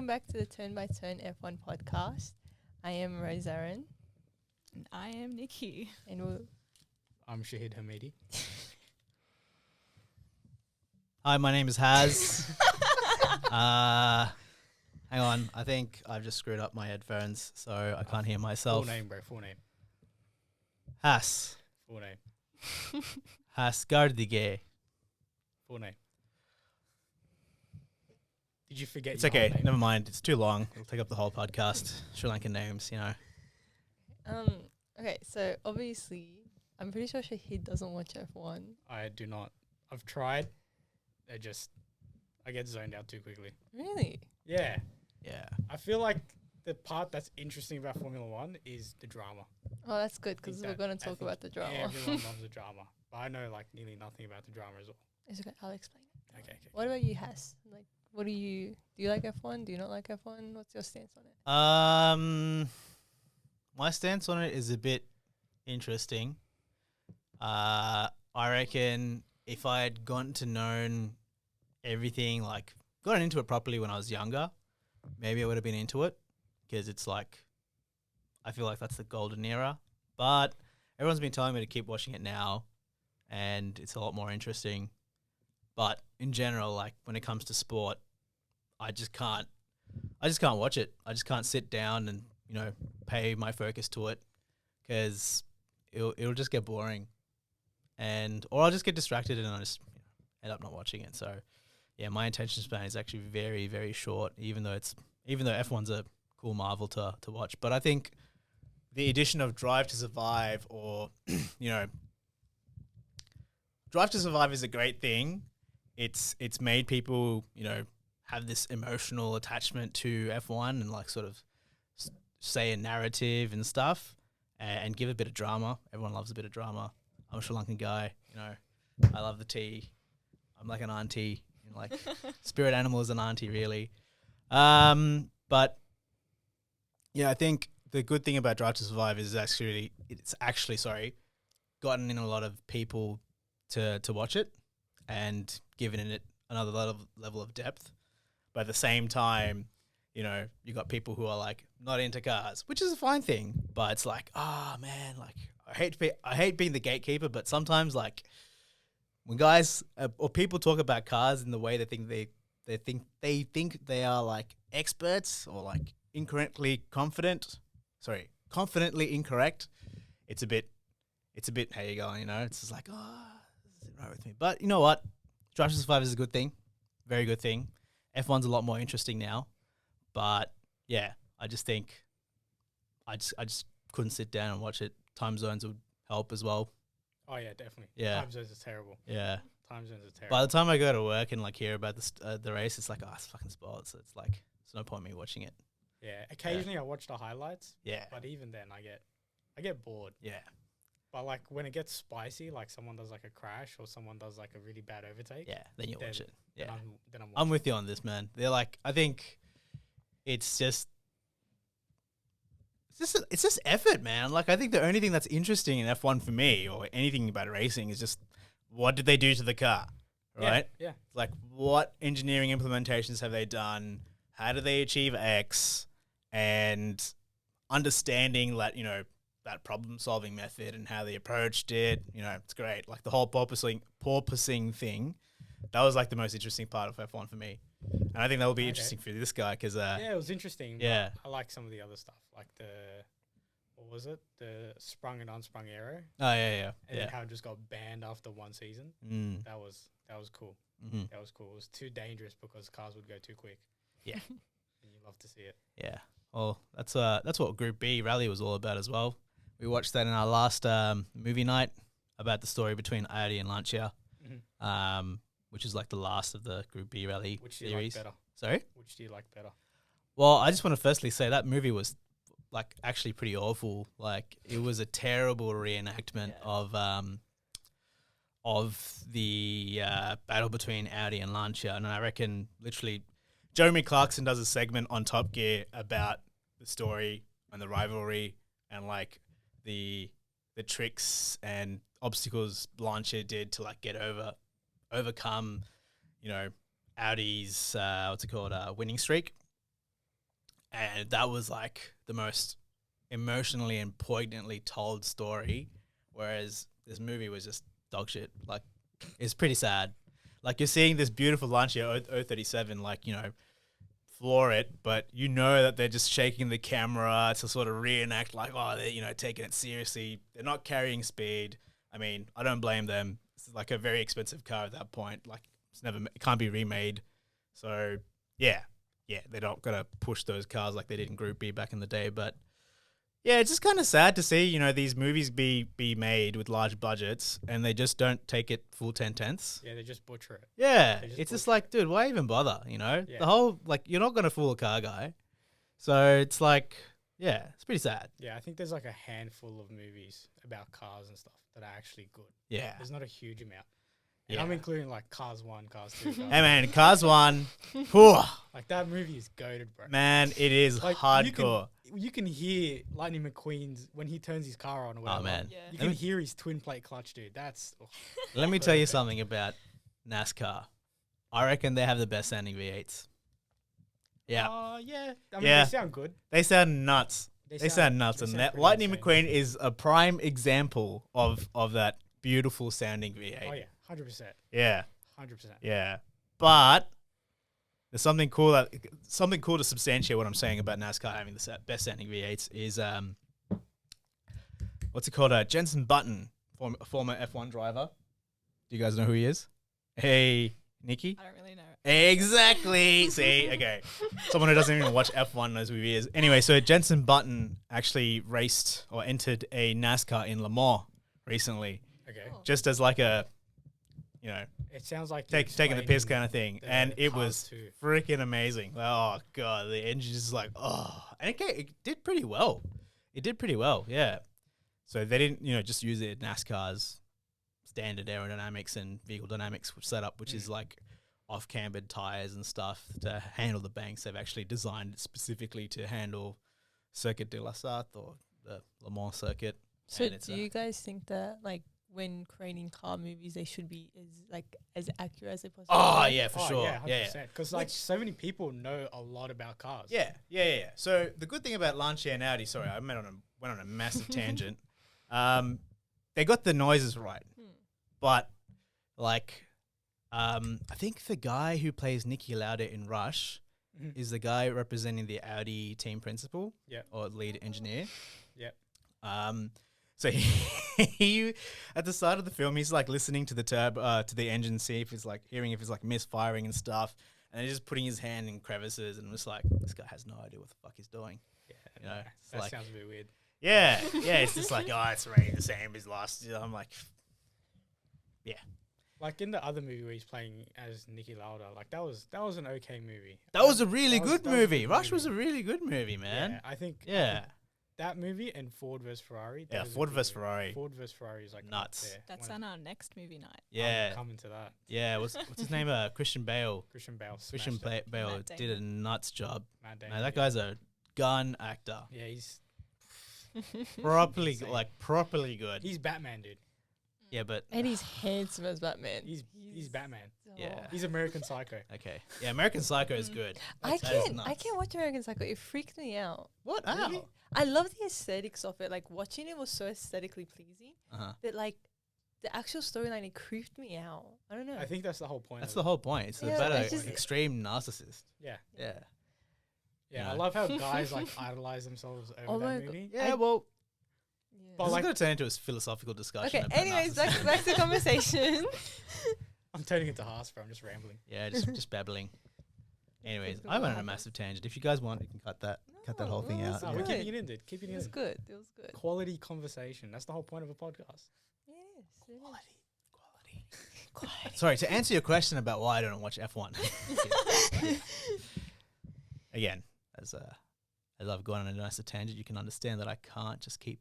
welcome back to the Turn by Turn F1 podcast. I am Roze. And I am Niki. And I'm Shahhid Hamidi. Hi, my name is Has. Hang on, I think I've just screwed up my headphones, so I can't hear myself. Full name, bro. Full name. Has. Full name. Has Gardige. Full name. Did you forget? It's your whole okay. name? Never mind. It's too long. It'll take up the whole podcast. Sri Lankan names, you know. okay, so obviously, I'm pretty sure Shahid doesn't watch F1. I do not. I've tried. I get zoned out too quickly. Really? Yeah. Yeah. I feel like the part that's interesting about Formula One is the drama. Oh, that's good because we're that- going I to talk think about the drama. Everyone loves the drama. But I know like nearly nothing about the drama as well. It's okay. I'll explain it. Okay. What about you, Has? Like, what do you like F1? Do you not like F1? What's your stance on it? My stance on it is a bit interesting. I reckon if I had gotten to known everything, like gotten into it properly when I was younger, maybe I would have been into it, because it's like, I feel like that's the golden era. But everyone's been telling me to keep watching it now, and it's a lot more interesting. But in general, like when it comes to sport, I just can't watch it. I just can't sit down and, you know, pay my focus to it, because it'll just get boring, or I'll just get distracted and I just end up not watching it. So yeah, my attention span is actually very, very short, even though F1's a cool marvel to watch. But I think the addition of Drive to Survive, or you know, Drive to Survive is a great thing. It's made people, you know, have this emotional attachment to F1 and like sort of say a narrative and stuff, and give a bit of drama. Everyone loves a bit of drama. I'm a Sri Lankan guy, you know. I love the tea. I'm like an auntie. You know, like spirit animal is an auntie, really. But yeah, I think the good thing about Drive to Survive is it's actually gotten in a lot of people to watch it and given it another level of depth. But at the same time, you know, you got people who are like not into cars, which is a fine thing. But it's like, man, like I hate being the gatekeeper, but sometimes like when guys or people talk about cars in the way they think they are like experts, or like confidently incorrect. It's a bit how you going, you know. It's just like, this isn't right with me. But you know what? Drive to Survive is a good thing, very good thing. F1's a lot more interesting now, but yeah, I just think I just couldn't sit down and watch it. Time zones would help as well. Oh yeah, definitely. Yeah. Time zones are terrible. Yeah. Time zones are terrible. By the time I go to work and like hear about the race, it's like, it's fucking sport. So it's like, there's no point in me watching it. Yeah. Occasionally I watch the highlights. Yeah. But even then I get bored. Yeah. But like when it gets spicy, like someone does like a crash or someone does like a really bad overtake. Yeah. Then you watch it. Yeah. Then I'm I'm with you on this, man. They're like, I think it's just effort, man. Like, I think the only thing that's interesting in F1 for me, or anything about racing, is just what did they do to the car, right? Yeah. Like, what engineering implementations have they done? How do they achieve X? And understanding that, you know, that problem-solving method and how they approached it, you know, it's great. Like, the whole porpoising thing, that was, like, the most interesting part of F1 for me. And I think that will be interesting for this guy, because... yeah, it was interesting. Yeah. I like some of the other stuff, like what was it? The sprung and unsprung aero. Oh, yeah. And then how it just got banned after one season. Mm. That was cool. Mm-hmm. That was cool. It was too dangerous because cars would go too quick. Yeah. And you love to see it. Yeah. Well, that's what Group B rally was all about as well. We watched that in our last movie night about the story between Audi and Lancia, which is like the last of the Group B rally Which series. do you like better? Sorry? Which do you like better? Well, I just want to firstly say that movie was like actually pretty awful. Like, it was a terrible reenactment of the battle between Audi and Lancia, and I reckon literally Jeremy Clarkson does a segment on Top Gear about the story and the rivalry and like the tricks and obstacles Lancia did to like overcome, you know, Audi's winning streak. and that was like the most emotionally and poignantly told story, whereas this movie was just dog shit. Like, it's pretty sad. Like, you're seeing this beautiful Lancia 037, like, you know, floor it, but you know that they're just shaking the camera to sort of reenact like, oh, they're, you know, taking it seriously. They're not carrying speed. I mean, I don't blame them. It's like a very expensive car at that point. Like, it can't be remade. So yeah, they're not gonna push those cars like they did in Group B back in the day. But yeah, it's just kind of sad to see, you know, these movies be made with large budgets and they just don't take it full 10/10. Yeah, they just butcher it. Yeah, They just it's just butcher like, dude, why even bother? You know, Yeah. the whole, like, you're not gonna fool a car guy. So it's like, yeah, it's pretty sad. Yeah, I think there's like a handful of movies about cars and stuff that are actually good. Yeah. There's not a huge amount. And Yeah. I'm including like Cars 1, Cars 2. Cars Hey man, Cars 1, whew, Like that movie is goated, bro. man, it is Like, hardcore. You can hear Lightning McQueen's when he turns his car on or whatever. Oh man, Yeah. You can hear his twin plate clutch, dude. That's let me tell you Perfect. something about NASCAR. I reckon they have the best sounding V8s. Yeah, yeah. I mean, Yeah. they sound good. they sound nuts. They sound nuts, they and sound that pretty Lightning insane. McQueen is a prime example of that beautiful sounding V8. Oh yeah, 100%, Yeah, 100%. yeah. But there's something cool to substantiate what I'm saying about NASCAR having the best sounding V8s is what's it called? Jensen Button, former F1 driver. Do you guys know who he is? Hey, Nikki. I don't really know. Exactly. See, okay. Someone who doesn't even watch F1 knows who he is. Anyway, so Jensen Button actually raced or entered a NASCAR in Le Mans recently, Okay, Oh. just as like a, you know, it sounds like you're taking the piss explaining kind of thing, the and it Cars was 2. freaking amazing. Oh god, the engine is like, oh, and it did pretty well. It did pretty well, yeah. So they didn't, you know, just use it in NASCAR's standard aerodynamics and vehicle dynamics setup, which is like off-cambered tires and stuff to handle the banks. They've actually designed it specifically to handle Circuit de la Sarthe or the Le Mans circuit. So And it's do you guys think that like when creating car movies, they should be as accurate as they possibly Oh can? yeah, for Oh, sure. Yeah, 100%. Yeah. Because like so many people know a lot about cars. Yeah. So the good thing about Lancia and Audi, sorry, I went on a massive tangent. They got the noises right, but like, I think the guy who plays Niki Lauda in Rush Mhm. is the guy representing the Audi team principal, Yep. or lead engineer. Yep. So he at the start of the film, he's like listening to the to the engine, see if it's like hearing if it's like misfiring and stuff, and he's just putting his hand in crevices, and I'm just like, this guy has no idea what the fuck he's doing. Yeah, You know, it's that like- sounds a bit weird. Yeah, it's just like, oh, it's raining the same as last year. I'm like, Like in the other movie where he's playing as Niki Lauda, like that was an okay movie. that was a really That was- good that was a movie. good Rush was a movie. really good movie, man. Yeah, I think Yeah. that movie and Ford vs Ferrari. that Yeah, was a Ford good vs movie. Ferrari. Ford vs Ferrari is like Nuts. Up there. That's One on our next movie night. of- Yeah, I'm coming to that. yeah. What's his name? Christian Bale. Christian Bale. Christian smashed it. Bale Matt did a Damon. nuts job. Matt Damon, Man, that yeah. guy's a gun actor. Yeah, he's Properly, insane. like properly good. he's Batman, dude. Yeah, but And he's handsome as Batman. He's Batman. Yeah. He's American Psycho. okay. Yeah, American Psycho is good. I That is can't nuts. watch American Psycho. It freaked me out. What? Really? Ow. I love the aesthetics of it. Like watching it was so aesthetically pleasing, Uh-huh. but like the actual storyline, it creeped me out. I don't know. I think that's the whole point. That's of the it. whole point. It's Yeah, about it's an just- extreme narcissist. Yeah, Yeah. yeah. Yeah. I love how guys like idolize themselves over Oh my that God. movie. Yeah, well, Yeah. But this like- is going to turn into a philosophical discussion. Okay. about Anyways, narcissism. back to the conversation. I'm turning into Haas, bro. I'm just rambling. Yeah, just babbling. Anyways, That's I went on a what massive tangent. If you guys want, you can cut that whole No, thing no, out. it's No, Yeah. we're good. keeping it in, dude. Keeping It it was in. good. It was good. Quality conversation. That's the whole point of a podcast. Yes. it is. Quality. Sorry, to answer your question about why I don't watch F1. Again, as I've gone on a nicer tangent, you can understand that I can't just keep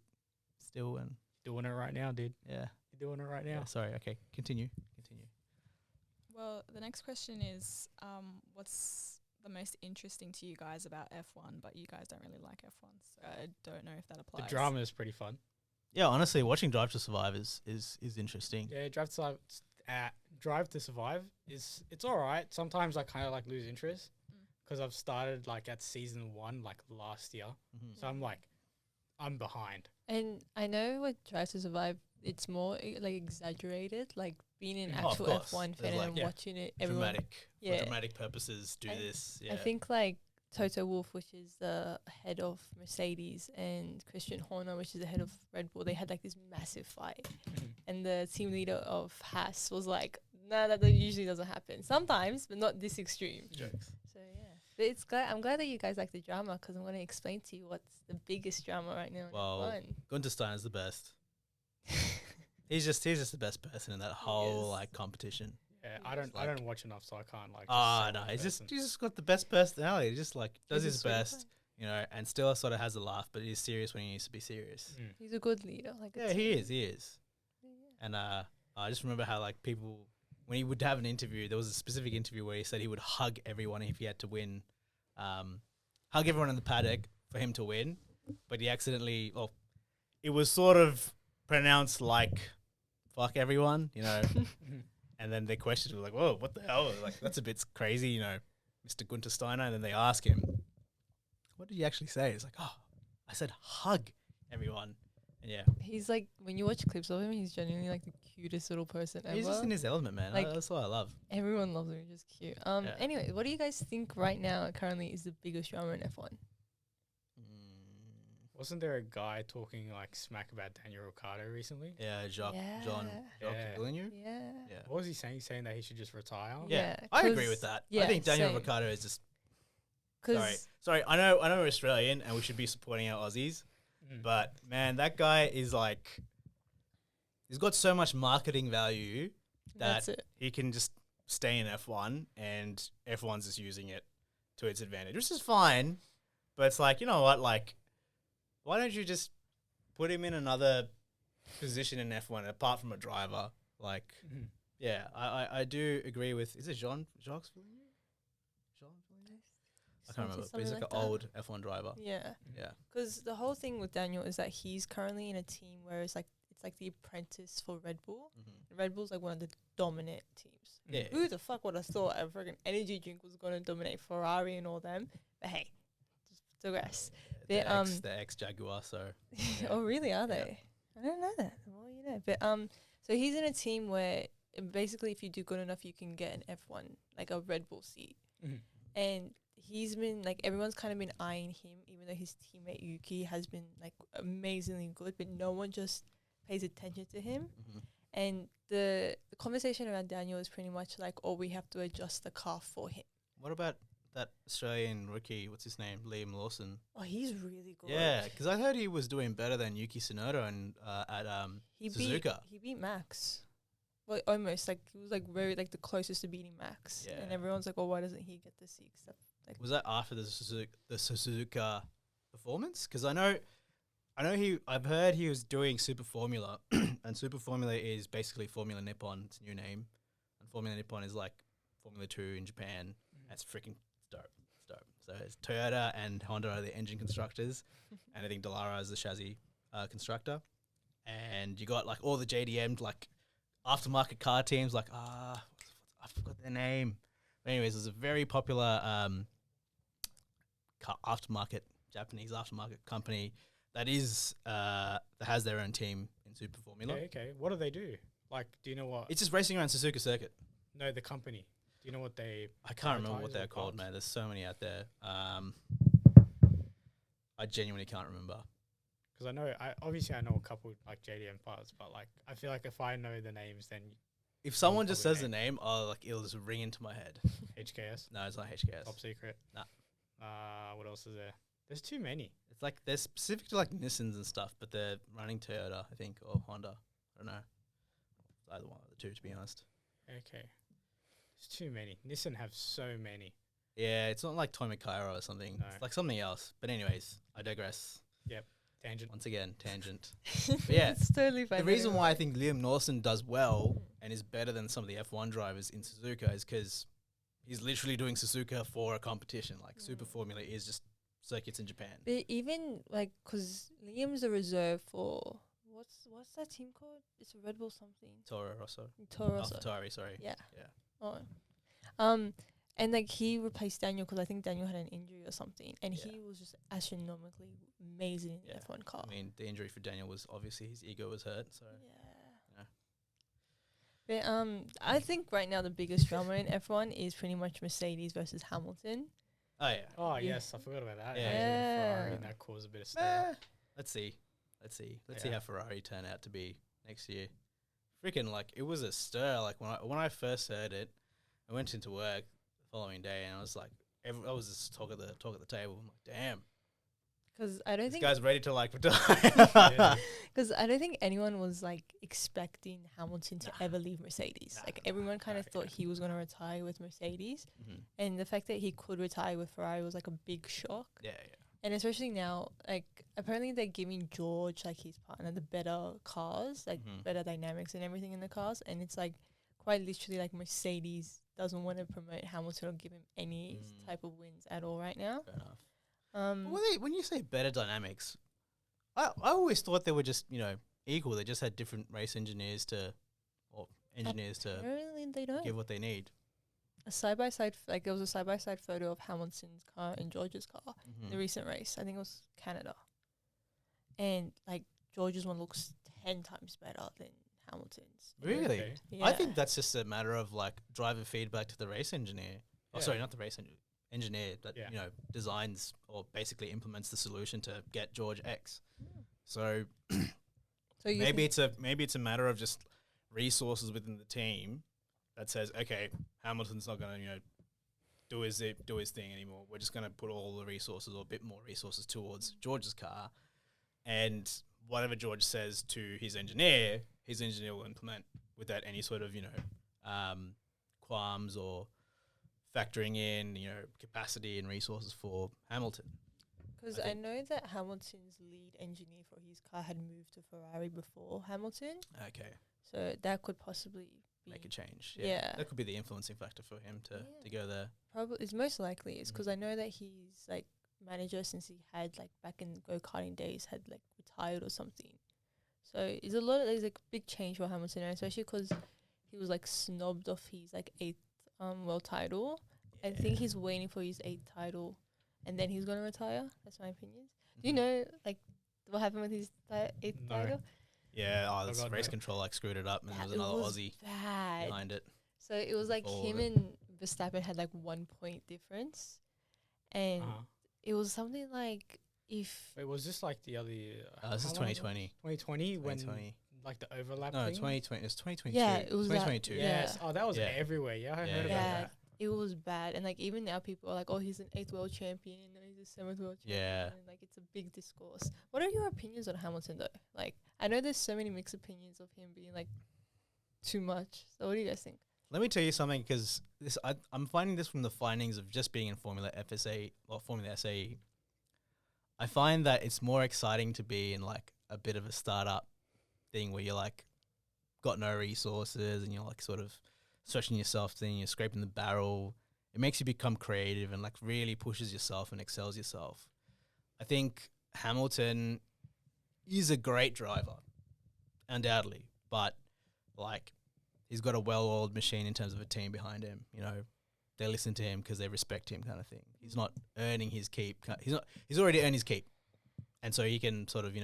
still and Doing it right now, dude. yeah. You're doing it right now. Yeah, sorry. Okay, continue. Well, the next question is, what's the most interesting to you guys about F1? But you guys don't really like F1, so I don't know if that The applies. drama is pretty fun. Yeah, honestly, watching Drive to Survive is interesting. Yeah, Drive to Survive is it's all right. Sometimes I kind of like lose interest, because I've started like at season 1 like last year, so I'm like, I'm behind. And I know with Drive to Survive, it's more like exaggerated, like being an Oh, of actual course. F1 There's fan like, and yeah, watching it. Everyone, Dramatic, yeah. for dramatic purposes, do I- this. Yeah. I think like Toto Wolff, which is the head of Mercedes, and Christian Horner, which is the head of Red Bull, they had like this massive fight. And the team leader of Has was like, "No, that usually doesn't happen. Sometimes, but not this extreme." Jokes. So yeah, but I'm glad that you guys like the drama, because I'm going to explain to you what's the biggest drama right now. Well, in Gunter Steiner's the best. F1. He's just the best person in that whole is. like competition. Yeah, He I don't like- watch enough, so I can't like. Ah, say no, one he's person. just got the best personality. He just like does He's a his sweet best, guy. you know, and still sort of has a laugh, but he's serious when he needs to be serious. Mm. He's a good leader. Like a Yeah, he team. is. He is. Yeah. And I just remember how like people when he would have an interview, there was a specific interview where he said he would hug everyone if he had to win, hug everyone in the paddock for him to win, but he accidentally, well, it was sort of pronounced like "fuck everyone," you know. And then they questioned him like, "Whoa, what the hell? Like that's a bit crazy, you know, Mr. Gunter Steiner." And then they ask him, "What did you actually say?" He's like, "Oh, I said hug everyone." And yeah, He's like, when you watch clips of him, he's genuinely like the cutest little person ever. he's just in his element, man. Like- That's what I love. Everyone loves him. He's just cute. Yeah. Anyway, what do you guys think right now currently is the biggest drama in F1? Wasn't there a guy talking like smack about Daniel Ricciardo recently? Yeah, Jacques Yeah. Yeah. Villeneuve. Yeah. Yeah. What was he saying? Saying that he should just retire? Yeah, Yeah, I agree 'cause- with that. yeah, I think Daniel same. Ricciardo is just Because sorry. I know we're Australian and we should be supporting our Aussies, Mm. but man, that guy is like, he's got so much marketing value that that's it. he can just stay in F1 and F1's just using it to its advantage, which is fine. But it's like, you know what? Like, why don't you just put him in another position in F1 apart from a driver? Like, Mhm. yeah, I do agree with, is it Jacques Villeneuve? Jean Villeneuve? I can't remember, but he's like an old F1 driver. Yeah, Yeah. because the whole thing with Daniel is that he's currently in a team where it's like the apprentice for Red Bull. Red Bull's like one of the dominant teams. Yeah. Who the fuck would have thought a freaking energy drink was going to dominate Ferrari and all them? But hey, just digress. The ex Jaguar, so Oh, really? Are Yeah. they? I don't know that. Well, you know. But so he's in a team where basically, if you do good enough, you can get an F1, like a Red Bull seat. Mhm. And he's been like, everyone's kind of been eyeing him, even though his teammate Yuki has been like amazingly good, but no one just pays attention to him. And the conversation around Daniel is pretty much like, oh, we have to adjust the car for him. What about that Australian rookie? What's his name? Liam Lawson. Oh, he's really good. Yeah, because I heard he was doing better than Yuki Tsunoda and at he Suzuka. beat Max. Well, almost like he was like very like the closest to beating Max. Yeah. And everyone's like, oh, why doesn't he get the seat? Stuff like Was that after the Suzuka performance? Because I've heard he was doing Super Formula, and Super Formula is basically Formula Nippon. It's a new name, and Formula Nippon is like Formula 2 in Japan. That's freaking dope. It's dope. So it's Toyota and Honda are the engine constructors, and I think Dallara is the chassis constructor. And you got like all the JDM like aftermarket car teams, like I forgot their name. But anyways, it's a very popular Japanese aftermarket company that has their own team in Super Formula. Okay. What do they do? Like, do you know what? It's just racing around Suzuka circuit. No, the company. Do you know what they? I can't remember what prioritize they're or called, parts? man. There's so many out there. I genuinely can't remember. Because I know, I know a couple like JDM parts, but like I feel like if I know the names, then If someone just probably says the name, it'll just ring into my head. HKS, No, it's not HKS. top secret. Nah. What else is there? There's too many. It's like they're specific to like Nissans and stuff, but they're running Toyota, I think, or Honda. I don't know. It's either one of the two, to be honest. Okay. There's too many. Nissan have so many. Yeah, it's not like Toy Kaira or something. No. It's like something else. But anyways, I digress. Tangent. Once again, tangent. But yeah, it's totally fine. the reason why I think Liam Lawson does well and is better than some of the F1 drivers in Suzuka is because he's literally doing Suzuka for a competition. Like Super Formula is just circuits in Japan. But even like, cause Liam's a reserve for what's that team called? It's a Red Bull something. Toro Rosso. Toro Rosso. AlphaTauri, sorry. Yeah. Yeah. Oh. And like he replaced Daniel because I think Daniel had an injury or something, and Yeah. he was just astronomically amazing in the F1 car. I mean, the injury for Daniel was obviously his ego was hurt. So Yeah. Yeah. But I think right now the biggest drama in F1 is pretty much Mercedes versus Hamilton. oh yeah. Oh Yeah. yes, I forgot about that. Yeah. Ferrari, Yeah. and that caused a bit of stir. Let's see. Let's see Yeah. how Ferrari turn out to be next year. Freaking like it was a stir. Like when I first heard it, I went into work the following day and I was like, I was just talk at the table. I'm like, damn, Because I don't this think guy's ready to like retire. Yeah. Because I don't think anyone was like expecting Hamilton to ever leave Mercedes. Nah, Like everyone kind of yeah. thought he was going to retire with Mercedes, Mhm. and the fact that he could retire with Ferrari was like a big shock. Yeah, And especially now, like apparently they're giving George, like his partner, the better cars, like Mhm. better dynamics and everything in the cars, and it's like quite literally like Mercedes doesn't want to promote Hamilton or give him any type of wins at all right now. fair enough. Um, When you say better dynamics, I always thought they were just equal. They just had different race engineers to apparently they don't. give what they need. A side by side, like there was a side by side photo of Hamilton's car and George's car. Mhm. The recent race, I think it was Canada, and like George's one looks 10 times better than Hamilton's. Really? Okay. Yeah. I think that's just a matter of like driver feedback to the race engineer. Oh, Yeah. sorry, not the race engineer that Yeah. designs or basically implements the solution to get George X. Mm. So So you maybe it's a matter of just resources within the team that says, okay, Hamilton's not going to do his thing anymore. We're just going to put all the resources or a bit more resources towards George's car, and whatever George says to his engineer will implement without any sort of qualms or factoring in capacity and resources for Hamilton. because I I think- know that Hamilton's lead engineer for his car had moved to Ferrari before Hamilton, Okay, so that could possibly be make a change. Yeah. That could be the influencing factor for him to go there. probably. It's most likely is Mhm. because I know that he's like manager since he had like back in go karting days had like retired or something. So it's there's like big change for Hamilton, and especially because he was like snubbed off his like 8th world title. I think he's waiting for his 8th title, and then he's gonna retire. That's my opinion. Do you Mhm. know like what happened with his 8th No. title? Yeah, this got race that. control like screwed it up, and there was It another was Aussie bad. behind it. So it was like All of him it. and Verstappen had like 1 point difference, and Uh-huh. it was something like if Wait, was this like the other year? This is 2020. 2020 when 2020. like the overlap No, thing? 2020. It's 2022. Yeah, it was that- 2022. Yes. Oh, that was Yeah. everywhere. Yeah, I Yeah, heard about yeah, that. it was bad, and like even now people are like, oh, he's an 8th world champion, no, he's a 7th world champion. Yeah. And, like it's a big discourse. What are your opinions on Hamilton though? Like I know there's so many mixed opinions of him being like too much. So what do you guys think? Let me tell you something, because I'm finding this from the findings of just being in Formula FSA or Formula SAE. I find that it's more exciting to be in like a bit of a startup thing where you're like got no resources and you're like sort of stretching yourself thin, you're scraping the barrel. It makes you become creative and like really pushes yourself and excels yourself. I think Hamilton is a great driver, undoubtedly, but like he's got a well-oiled machine in terms of a team behind him. They listen to him because they respect him, kind of thing. He's not earning his keep. He's already earned his keep, and so he can sort of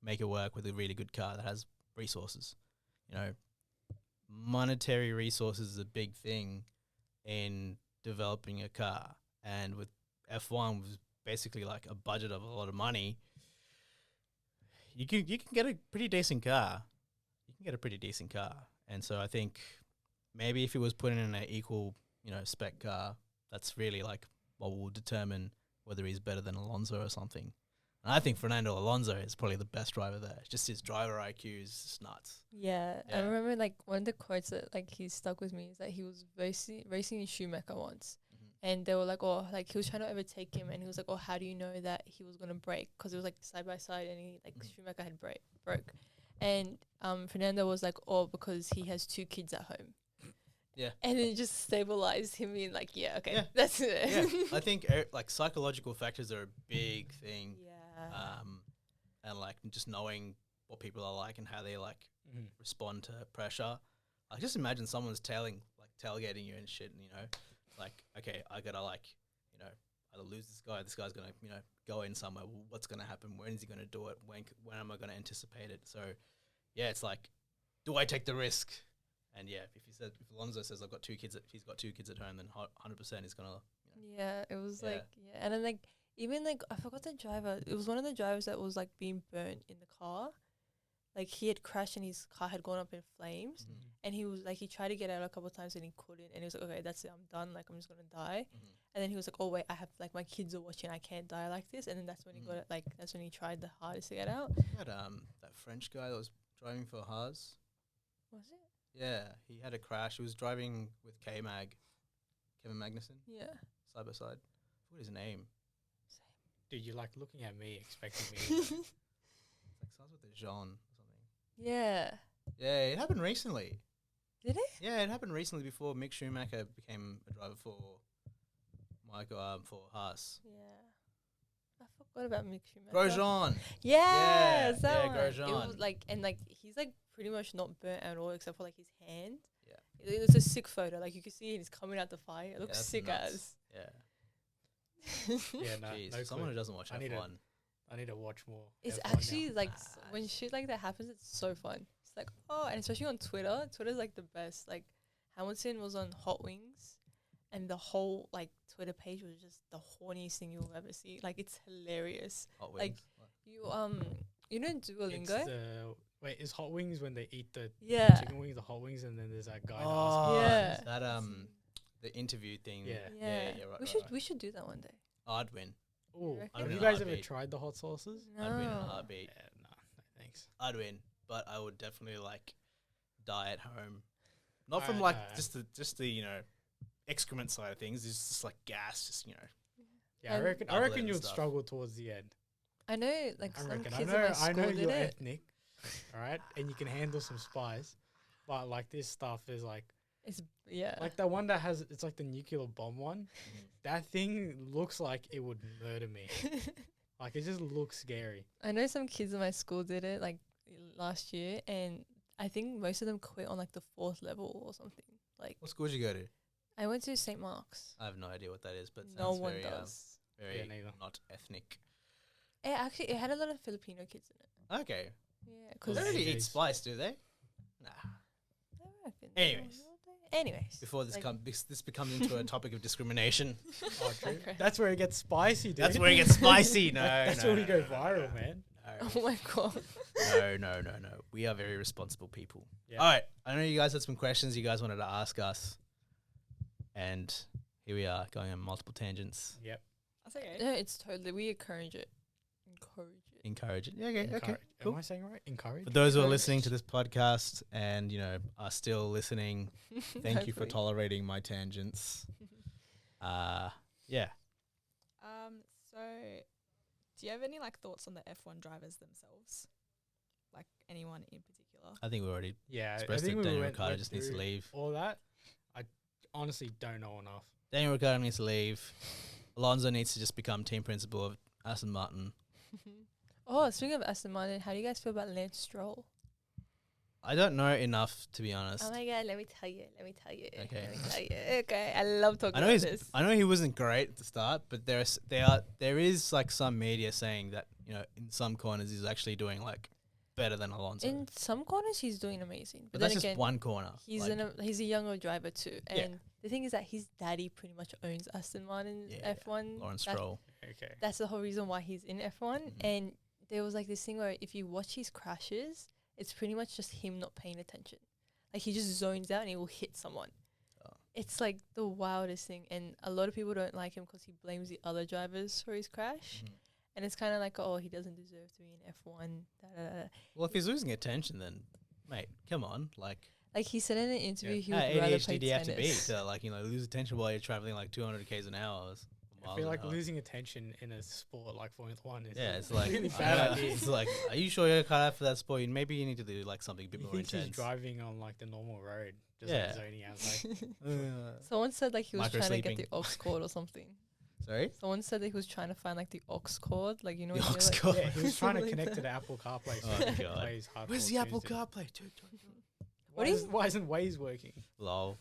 make it work with a really good car that has resources. Monetary resources is a big thing in developing a car, and with F1 was basically like a budget of a lot of money. You can get a pretty decent car. And so I think maybe if he was put in an equal, spec car, that's really like what will determine whether he's better than Alonso or something. And I think Fernando Alonso is probably the best driver there. Just his driver IQ is just nuts. Yeah, I Yeah. remember like one of the quotes that like he stuck with me is that he was racing Schumacher once, and they were like, oh, like he was trying to overtake him, and he was like, oh, how do you know that he was gonna break? Because it was like side by side, and he like Schumacher had broke, and Fernando was like, oh, because he has 2 kids at home. Yeah. And it just stabilized him being like, yeah, okay, Yeah. that's it. Yeah, I think like psychological factors are a big thing. Yeah. And like just knowing what people are like and how they like respond to pressure. Like just imagine someone's tailgating you and shit, and like, okay, I gotta like, you know, either lose this guy. This guy's gonna, you know, go in somewhere. What's gonna happen? When is he gonna do it? When am I gonna anticipate it? So, yeah, it's like, do I take the risk? And yeah, if Alonso says I've got 2 kids, he's got 2 kids at home, then 100% he's gonna. You know, Yeah, it was Yeah. like and then like even like I forgot the driver. It was one of the drivers that was like being burnt in the car. Like he had crashed and his car had gone up in flames, Mhm. and he was like he tried to get out a couple of times and he couldn't, and he was like, okay, that's it, I'm done. Like I'm just gonna die. Mhm. And then he was like, oh wait, I have like my kids are watching, I can't die like this. And then that's when he got it. Like that's when he tried the hardest to get out. Had that French guy that was driving for Has. Was it? Yeah, he had a crash. He was driving with Kevin Magnussen, Yeah. side by side. What is his name? Dude, you're like looking at me, expecting me. to- It's like starts with a Jean or something. Yeah. Yeah, it happened recently. Did it? Yeah, it happened recently before Mick Schumacher became a driver for for Haas. Yeah. I forgot about Mick Schumacher. Grosjean. Yes, that yeah, one. Grosjean. It was like and like he's like pretty much not burnt at all except for like his hand. Yeah. It was a sick photo. Like you can see he's coming out the fire. It looks that's sick nuts. as. Yeah. Yeah, no, Jeez, no someone clue. who doesn't watch I need F1. I need to watch more. It's F1 now. actually like Ah, when shit like that happens, it's so fun. It's like and especially on Twitter. Twitter's like the best. Like Hamilton was on Hot Wings, and the whole like Twitter page was just the horniest thing you'll ever see. Like it's hilarious. Hot like, Wings. What? You know It's Duolingo? wait, is hot wings when they eat the Yeah. chicken wings, the hot wings, and then there's that guy. Oh, Yeah. that the interview thing. Yeah. Yeah. right, we right, should right. we should do that one day. I'd win. Oh, reckon? have I'd you win in a guys ever heartbeat. tried the hot sauces? I'd win in a No. heartbeat. Yeah, no, thanks. I'd win, but I would definitely like die at home. Not from I- like I- just the you know excrement side of things. It's just like gas, just you know. Yeah, I And- reckon Bubble it you'd and stuff. struggle towards the end. I know, like I some reckon. kids in my I school know did you're it. ethnic, all right, and you can handle some spice, but like this stuff is like It's like the one that has it's like the nuclear bomb one. That thing looks like it would murder me. Like it just looks scary. I know some kids in my school did it like last year, and I think most of them quit on like the 4th level or something. Like What school did you go to? I went to St. Mark's. I have no idea what that is, but No sounds one very, does. very Yeah, neither. not ethnic. It had a lot of Filipino kids in it. Okay, Yeah, they because Well, don't really eat AJ's. spice, do they? Nah. Anyways. Anyways, Before this like- this becomes into a topic of discrimination. Oh, true. Okay. That's where it gets spicy, dude. That's where it gets spicy. No, That's no, where we no, go no, viral, no, man. No. Oh my god. No. We are very responsible people. Yeah. All right. I know you guys had some questions you guys wanted to ask us. And here we are going on multiple tangents. Yep. That's okay. No, it's totally we encourage it. Encourage it. Yeah, okay, okay. Encourage. Cool. Am I saying it right? Encourage. For those who are Encourage. listening to this podcast and, you know, are still listening, thank you for Hopefully. tolerating my tangents. Yeah. So do you have any like thoughts on the F1 drivers themselves? Like anyone in particular? I think we already Yeah, I expressed think that we Daniel went Ricciardo just needs to through leave. all that. I honestly don't know enough. Daniel Ricciardo needs to leave. Alonso needs to just become team principal of Aston Martin. Oh, speaking of Aston Martin, how do you guys feel about Lance Stroll? I don't know enough, to be honest. Oh my god, let me tell you. Okay. Let me tell you. Okay, I love talking I know about this. I know he wasn't great at the start, but there is like some media saying that, you know, in some corners he's actually doing like better than Alonso. In some corners, he's doing amazing. But But that's then just again, one corner. he's like, he's a younger driver too. And Yeah. the thing is that his daddy pretty much owns Aston Martin Yeah, F1. Lawrence That- Stroll. Okay. That's the whole reason why he's in F1. Mhm. And there was like this thing where if you watch his crashes, it's pretty much just him not paying attention. Like he just zones out and he will hit someone. Oh. It's like the wildest thing. And a lot of people don't like him because he blames the other drivers for his crash. Mhm. And it's kind of like, oh, he doesn't deserve to be in F1. Da, da, da. Well, if he's losing attention, then, mate, come on. Like, Like he said in an interview, Yeah. he how would rather ADHD play do you have to be tennis. to, like, you know, lose attention while you're traveling like 200 k's an hour? Or I miles feel an like hour? losing attention in a sport like Formula 1 is Yeah, it's like really I bad know, idea. it's like, are you sure you're cut out for that sport? Maybe you need to do like something a bit He more thinks he's intense. driving on like the normal road, just Yeah. like zoning out. Like, Someone said like he was trying to get Micro-sleeping. the aux cord or something. Sorry. Someone said that he was trying to find like the aux cord, like you know. The when you're, aux like- cord. yeah, he was trying to Like connect that. to the Apple CarPlay. So Oh, he God. plays hardcore Where's the tunes Apple to- CarPlay? Why, do you- why isn't Waze working? Lol.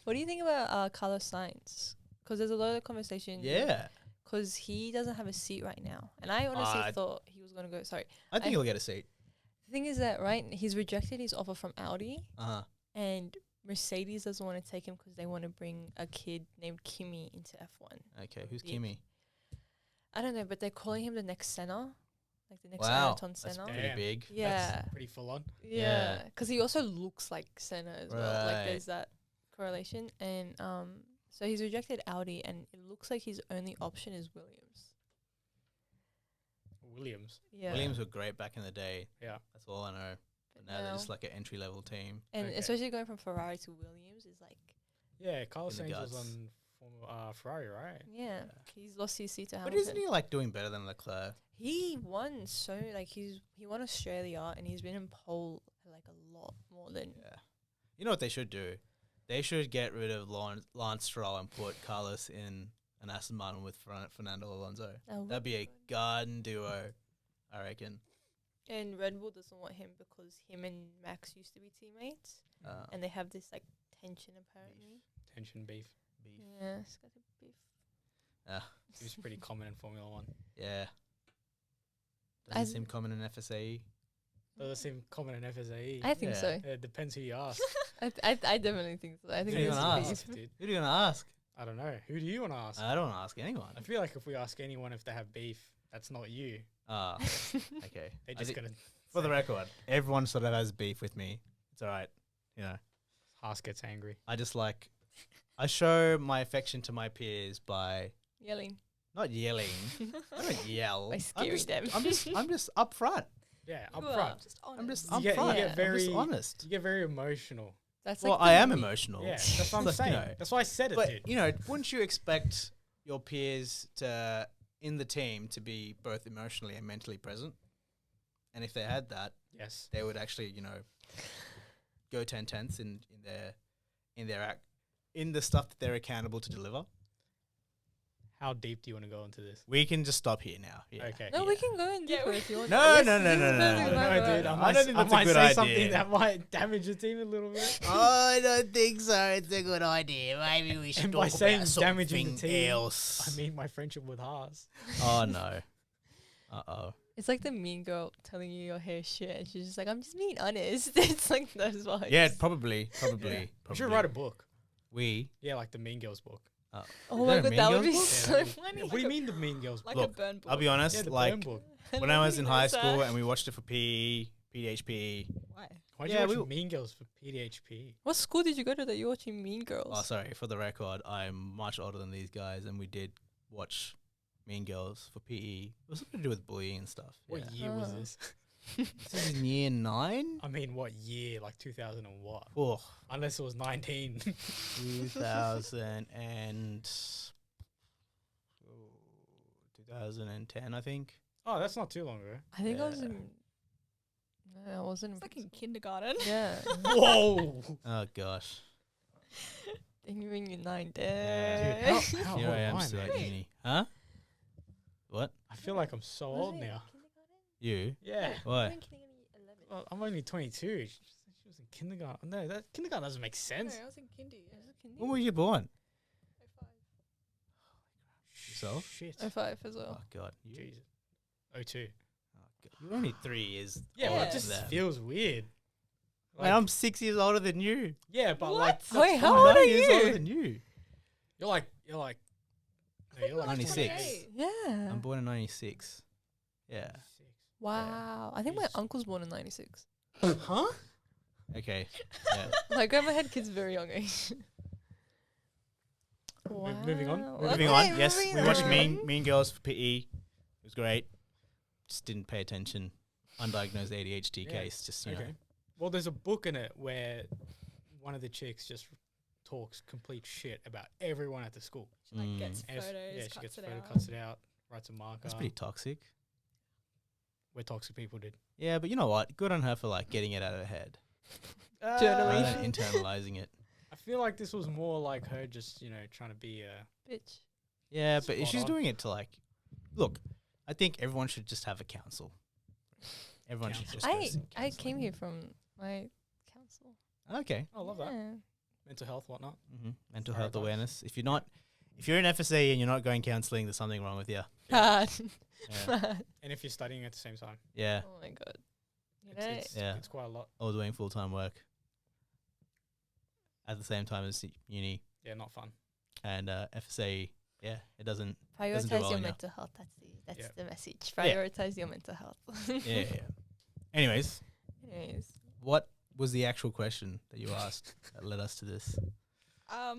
What do you think about Carlos Sainz? Because there's a lot of conversation. Yeah. Because he doesn't have a seat right now, and I honestly I- thought he was gonna go. Sorry. I think he'll get a seat. The thing is that he's rejected his offer from Audi, Uh-huh. and Mercedes doesn't want to take him because they want to bring a kid named Kimi into F1. Okay, who's Yeah. Kimi? I don't know, but they're calling him the next Senna, like the next Wow, Ayrton that's Senna. pretty Damn. big. Yeah, That's pretty full on. yeah, because he also looks like Senna as well. Like Right. there's that correlation, and so he's rejected Audi, and it looks like his only option is Williams. Williams. Yeah, Williams were great back in the day. Yeah. That's all I know. But now they're just like an entry level team. and Okay. especially going from Ferrari to Williams is like, Yeah, Carlos In the Sainz was guts. on Ferrari, right? yeah, he's lost his seat to But Hamilton. isn't he like doing better than Leclerc? He won he won Australia, and he's been in pole like a lot more than Yeah. You know what they should do? They should get rid of Lance Stroll and put Carlos in an Aston Martin with Fernando Alonso. That'd be a garden duo, I reckon. And Red Bull doesn't want him because him and Max used to be teammates, and they have this like tension apparently. Tension beef. Beef. Yeah, it's got a beef. It was pretty common in Formula One. Yeah. I Doesn't th- seem common in FSAE. Does it seem common in FSAE? I think Yeah. so. It depends who you ask. I definitely think so. I think Who do you there's wanna a ask? beef. Dude. Who are you going to ask? I don't know. Who do you want to ask? I don't want to ask anyone. I feel like if we ask anyone if they have beef, that's not you. Ah, okay. They're I just thi- gonna. For the record, everyone sort of has beef with me. It's all right. You know, Haas gets angry. I just like, I show my affection to my peers by Yelling. not yelling. I don't yell. By scaring them. I'm just upfront. Yeah, up You are front. just I'm just You get- you upfront. get I'm very- just honest. You get very emotional. That's Well, like I am the- emotional. Yeah, that's what I'm Like, you saying. know, That's why I said it, But dude. you know, wouldn't you expect your peers to in the team to be both emotionally and mentally present? And if they had that, Yes. they would actually, you know, go 10/10 in their act in the stuff that they're accountable to deliver. How deep do you want to go into this? We can just stop here now. Yeah. Okay. No, Yeah. we can go in deeper if you want. No, This- no, no, this no, is no, perfectly no, I no, don't fine, know, bro. dude. I I don't think that's a might good say idea. something that might damage the team a little bit. I don't think so. It's a good idea. Maybe we should And by talk saying about damaging the something team, else. I mean my friendship with Haas. Oh no. Uh-oh. It's like the mean girl telling you your hair shit, and she's just like, "I'm just being honest." It's like those vibes. Yeah, probably. We should write a book. We. Yeah, like the Mean Girls book. Oh Is my there a god, Mean that would Girls be book? so Yeah, funny. What do you mean the Mean Girls Like book? a Look, burn book. I'll be honest, Yeah, the like Burn book. when I was in high school and we watched it for PE, PDHPE. Why? Why'd Yeah, you we watch Mean Girls for PDHP? What school did you go to that you're watching Mean Girls? Oh, sorry. For the record, I'm much older than these guys, and we did watch Mean Girls for PE. It was something to do with bullying and stuff. What Yeah. year was Oh. this? This is in year 9? I mean, what year? Like 2000 and what? Oh, Unless it was 19. 2010, I think. Oh, that's not too long ago. I think I was Yeah. in. No, I wasn't. It's like in kindergarten. Yeah. Whoa! Oh, gosh. Then you're in your 9 Dude, day. how Here old I am am I, still man? at uni. Huh? What? I feel like I'm so old now. You? Yeah. Why? Well, I'm only 22. She was in kindergarten. No, that kindergarten doesn't make No, sense. I was in kindy. Yeah. When were you born? 05. Yourself? Shit. 05 as Oh, well. God. You, Jesus. 02. oh, God. You're only 3 years Yeah, older but Yeah. it than just them. feels weird. Wait, I'm 6 years older than you. Yeah, but What? like Wait, how I'm old 9 are years older you? than you. you're like no, you're like 96. 28. Yeah. I'm born in 96. Yeah. Wow. I think my Jeez. uncle's born in 96. Huh? Okay. Yeah. My grandma had kids very young age. Wow. Moving on. Moving Okay, on. Yes, moving we watched on. Mean Girls for PE. It was great. Just didn't pay attention. Undiagnosed ADHD Yeah, case. Just, you know. Okay. Well, there's a book in it where one of the chicks just talks complete shit about everyone at the school. She like gets And photos, she cuts gets it photo, out. cuts it out, writes a marker. That's pretty toxic. Where toxic people did. Yeah, but you know what? Good on her for like getting it out of her head. Journaling. Rather than internalizing it. I feel like this was more like her just, trying to be Bitch. Yeah, but if Spot she's on. doing it to like, look, I think everyone should just have a council. Everyone should Council. just. go I seek I counselling. came here from my council. Okay. I love that. Yeah. mental health, whatnot. Mental health Prioritize. awareness. If you're in FSAE and you're not going counselling, there's something wrong with you. Bad. Yeah. And if you're studying at the same time, Yeah. Oh my god. You it's, know, it's, Yeah. it's quite a lot. Or doing full-time work at the same time as uni Yeah, not fun. and FSAE. Yeah, it doesn't. prioritize well your in you. mental health. That's Yeah. the message. Yeah. Prioritize your mental health. Yeah. Anyways, Anyways, what was the actual question that you asked that led us to this? I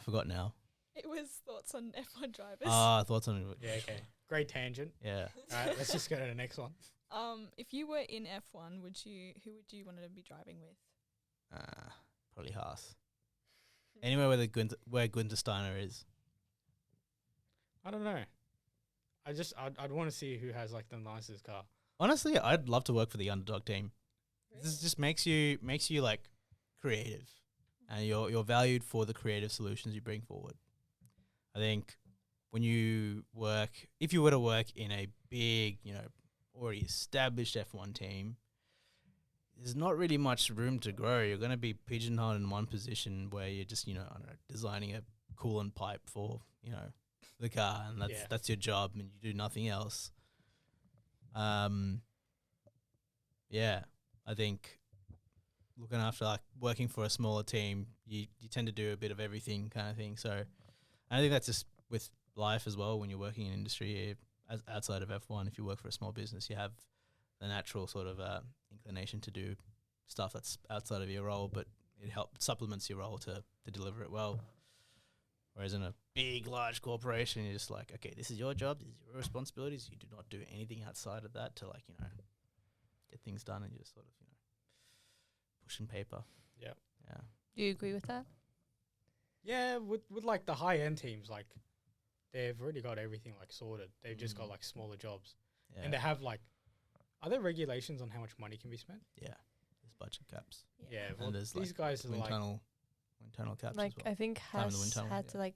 forgot now. It was thoughts on F1 drivers. Thoughts on it. Yeah, okay. Great tangent. Yeah. All right, let's just go to the next one. If you were in F1, who would you want to be driving with? Probably Haas. Anywhere where Gunther Steiner is. I don't know. I'd want to see who has like the nicest car. Honestly, I'd love to work for the underdog team. This just makes you like creative, and you're valued for the creative solutions you bring forward. I think when you work, if you were to work in a big, already established F1 team, there's not really much room to grow. You're going to be pigeonholed in one position where you're just, I don't know, designing a coolant pipe for, the car, and that's your job, and you do nothing else. Yeah, I think looking after, like, working for a smaller team, you tend to do a bit of everything kind of thing. So I think that's just with life as well. When you're working in industry, as outside of F1, if you work for a small business, you have the natural sort of inclination to do stuff that's outside of your role, but it supplements your role to deliver it well. Whereas in a big, large corporation, you're just like, okay, this is your job, these are your responsibilities. You do not do anything outside of that to, like, get things done, and you just sort of, pushing paper. Yeah. Yeah. do you agree with that? Yeah, with like the high end teams, like they've already got everything like sorted. They've just got like smaller jobs, Yeah. and they have like, are there regulations on how much money can be spent? Yeah. There's budget caps. Yeah, And well, there's, these like, guys are wind like, tunnel caps Like as well. I think Time in the wind Has tunnel, had yeah. to like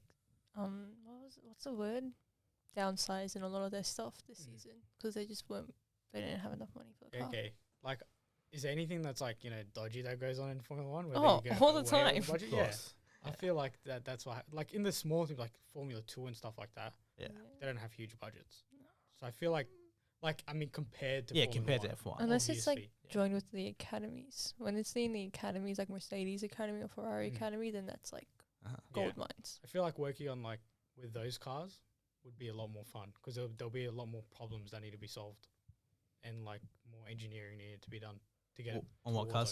what's the word? Downsize in a lot of their stuff this season because they didn't have enough money for the car. okay, like, is there anything that's like dodgy that goes on in Formula One? Where Oh, they go all the away with time. the budget? Of course. I feel like that's why, like in the small teams like Formula 2 and stuff like that, Yeah. they don't have huge budgets. So I feel like I mean compared to Yeah, Formula compared to 1, F1. Unless it's like obviously, joined with the academies. When it's in the academies, like Mercedes Academy or Ferrari Academy, then that's like Uh-huh. gold mines. I feel like working on like with those cars would be a lot more fun because there'll be a lot more problems that need to be solved, and like more engineering needed to be done to get it On what towards, car, like,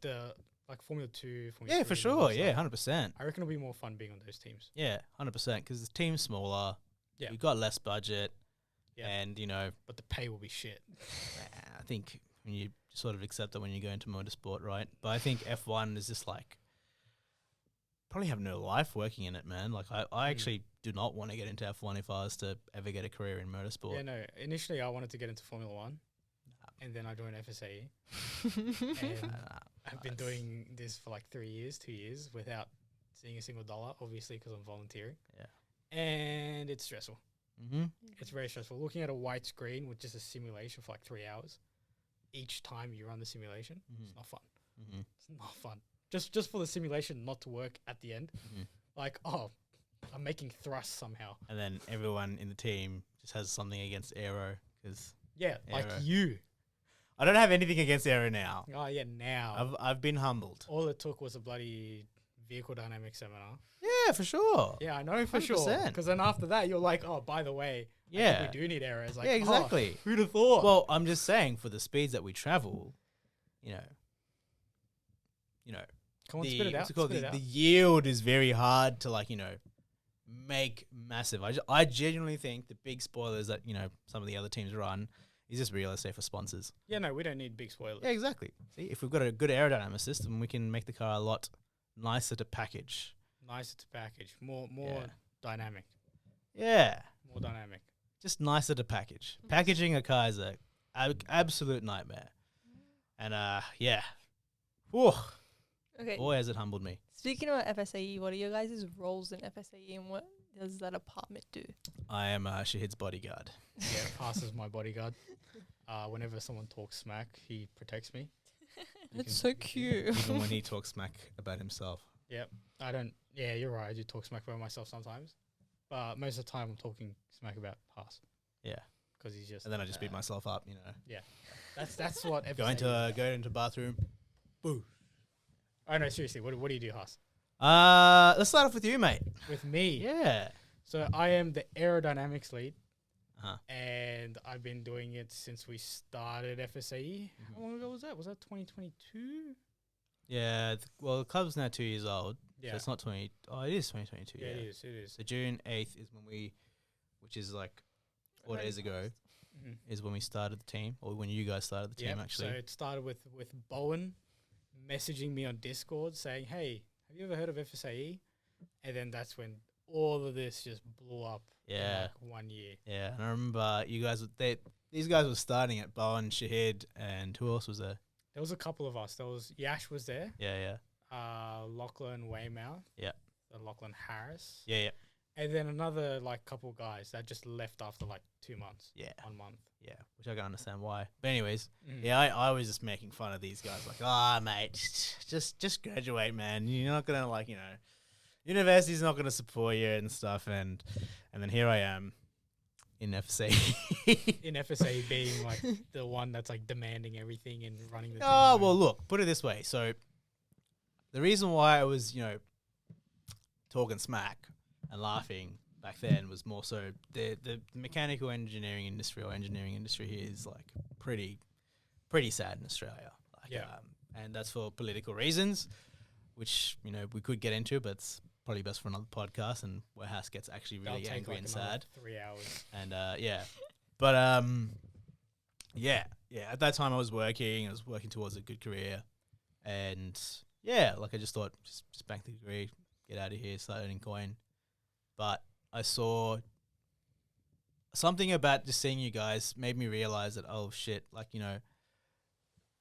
sorry? like Formula 2, Formula Yeah, 3 for and sure. all that Yeah, stuff. 100%. I reckon it'll be more fun being on those teams. Yeah, 100%. Because the team's smaller. Yeah. You've got less budget. Yeah. And, But the pay will be shit. I think when you sort of accept that when you go into motorsport, right? But I think F1 is just like, probably have no life working in it, man. Like, I actually do not want to get into F1 if I was to ever get a career in motorsport. Yeah, no. Initially, I wanted to get into Formula 1, and then I joined FSAE. And I've been doing this for like 2 years, without seeing a single dollar, obviously, because I'm volunteering. Yeah. And it's stressful. Mm-hmm. It's very stressful. Looking at a white screen with just a simulation for like 3 hours, each time you run the simulation, it's not fun. Mm-hmm. It's not fun. Just for the simulation not to work at the end. Mm-hmm. Like, oh, I'm making thrusts somehow. And then everyone in the team just has something against Aero because Yeah, like Error. you. I don't have anything against Aero now. Oh, yeah, now. I've been humbled. All it took was a bloody vehicle dynamics seminar. Yeah, for sure. Yeah, I know for sure. 100%. Because then after that, you're like, oh, by the way, I Yeah. think we do need errors. Like, Yeah, exactly. Oh, who'd have thought? Well, I'm just saying for the speeds that we travel, Come on, spit it out. what's it called? Spit it out. The yield is very hard to make massive. I genuinely think the big spoilers that some of the other teams run is just real estate for sponsors. Yeah, no, we don't need big spoilers. Yeah, exactly. See, if we've got a good aerodynamic system, we can make the car a lot nicer to package. Nicer to package. More Yeah. dynamic. Yeah, More dynamic. just nicer to package. Packaging a car is a absolute nightmare. And yeah, whew, Okay. boy has it humbled me. Speaking about FSAE, what are your guys' roles in FSAE and what does that apartment do? I am Shahid's bodyguard. Yeah, passes my bodyguard. Whenever someone talks smack, he protects me. That's so cute. Even when he talks smack about himself. Yep. I don't. Yeah, you're right. I do talk smack about myself sometimes, but most of the time I'm talking smack about Haas Yeah. because he's just. And then I just beat myself up, you know. Yeah. That's what. Go into bathroom. Boo. Oh no, seriously. What do you do, Haas? Let's start off with you, mate. With me. Yeah. So I am the aerodynamics lead, and I've been doing it since we started FSAE. How long ago was that? Was that 2022? Yeah. Well, the club's now 2 years old. Yeah. So it's not 20. Oh, it is 2022. Yeah, Yeah. it is. So June 8th is when which is like 4 days ago, is when we started the team, or when you guys started the team, actually. So it started with Bowen messaging me on Discord saying, "Hey, have you ever heard of FSAE?" And then that's when all of this just blew up. Yeah. In like 1 year. Yeah, and I remember you guys. These guys were starting at Bowen, Shahhid, and who else was there? There was a couple of us. There was Yash was there. Yeah. Lachlan Weymouth. Yeah. And Lachlan Harris. Yeah. And then another like couple guys that just left after like 2 months. Yeah. 1 month. Yeah, which I can understand why. But anyways, yeah, I was just making fun of these guys, like, mate, just graduate, man. You're not gonna university's not gonna support you and stuff, and then here I am in FSA. In FSA being like the one that's like demanding everything and running the team. Oh well, look, put it this way. So the reason why I was, talking smack and laughing back then was more so the mechanical engineering industry or engineering industry here is like pretty sad in Australia. Like, and that's for political reasons, which we could get into, but it's probably best for another podcast. And where Has gets actually really angry and sad. 3 hours. And but at that time I was working towards a good career, and like I just thought just bank the degree, get out of here, start earning coin. But I saw something about just seeing you guys made me realize that, oh shit, like,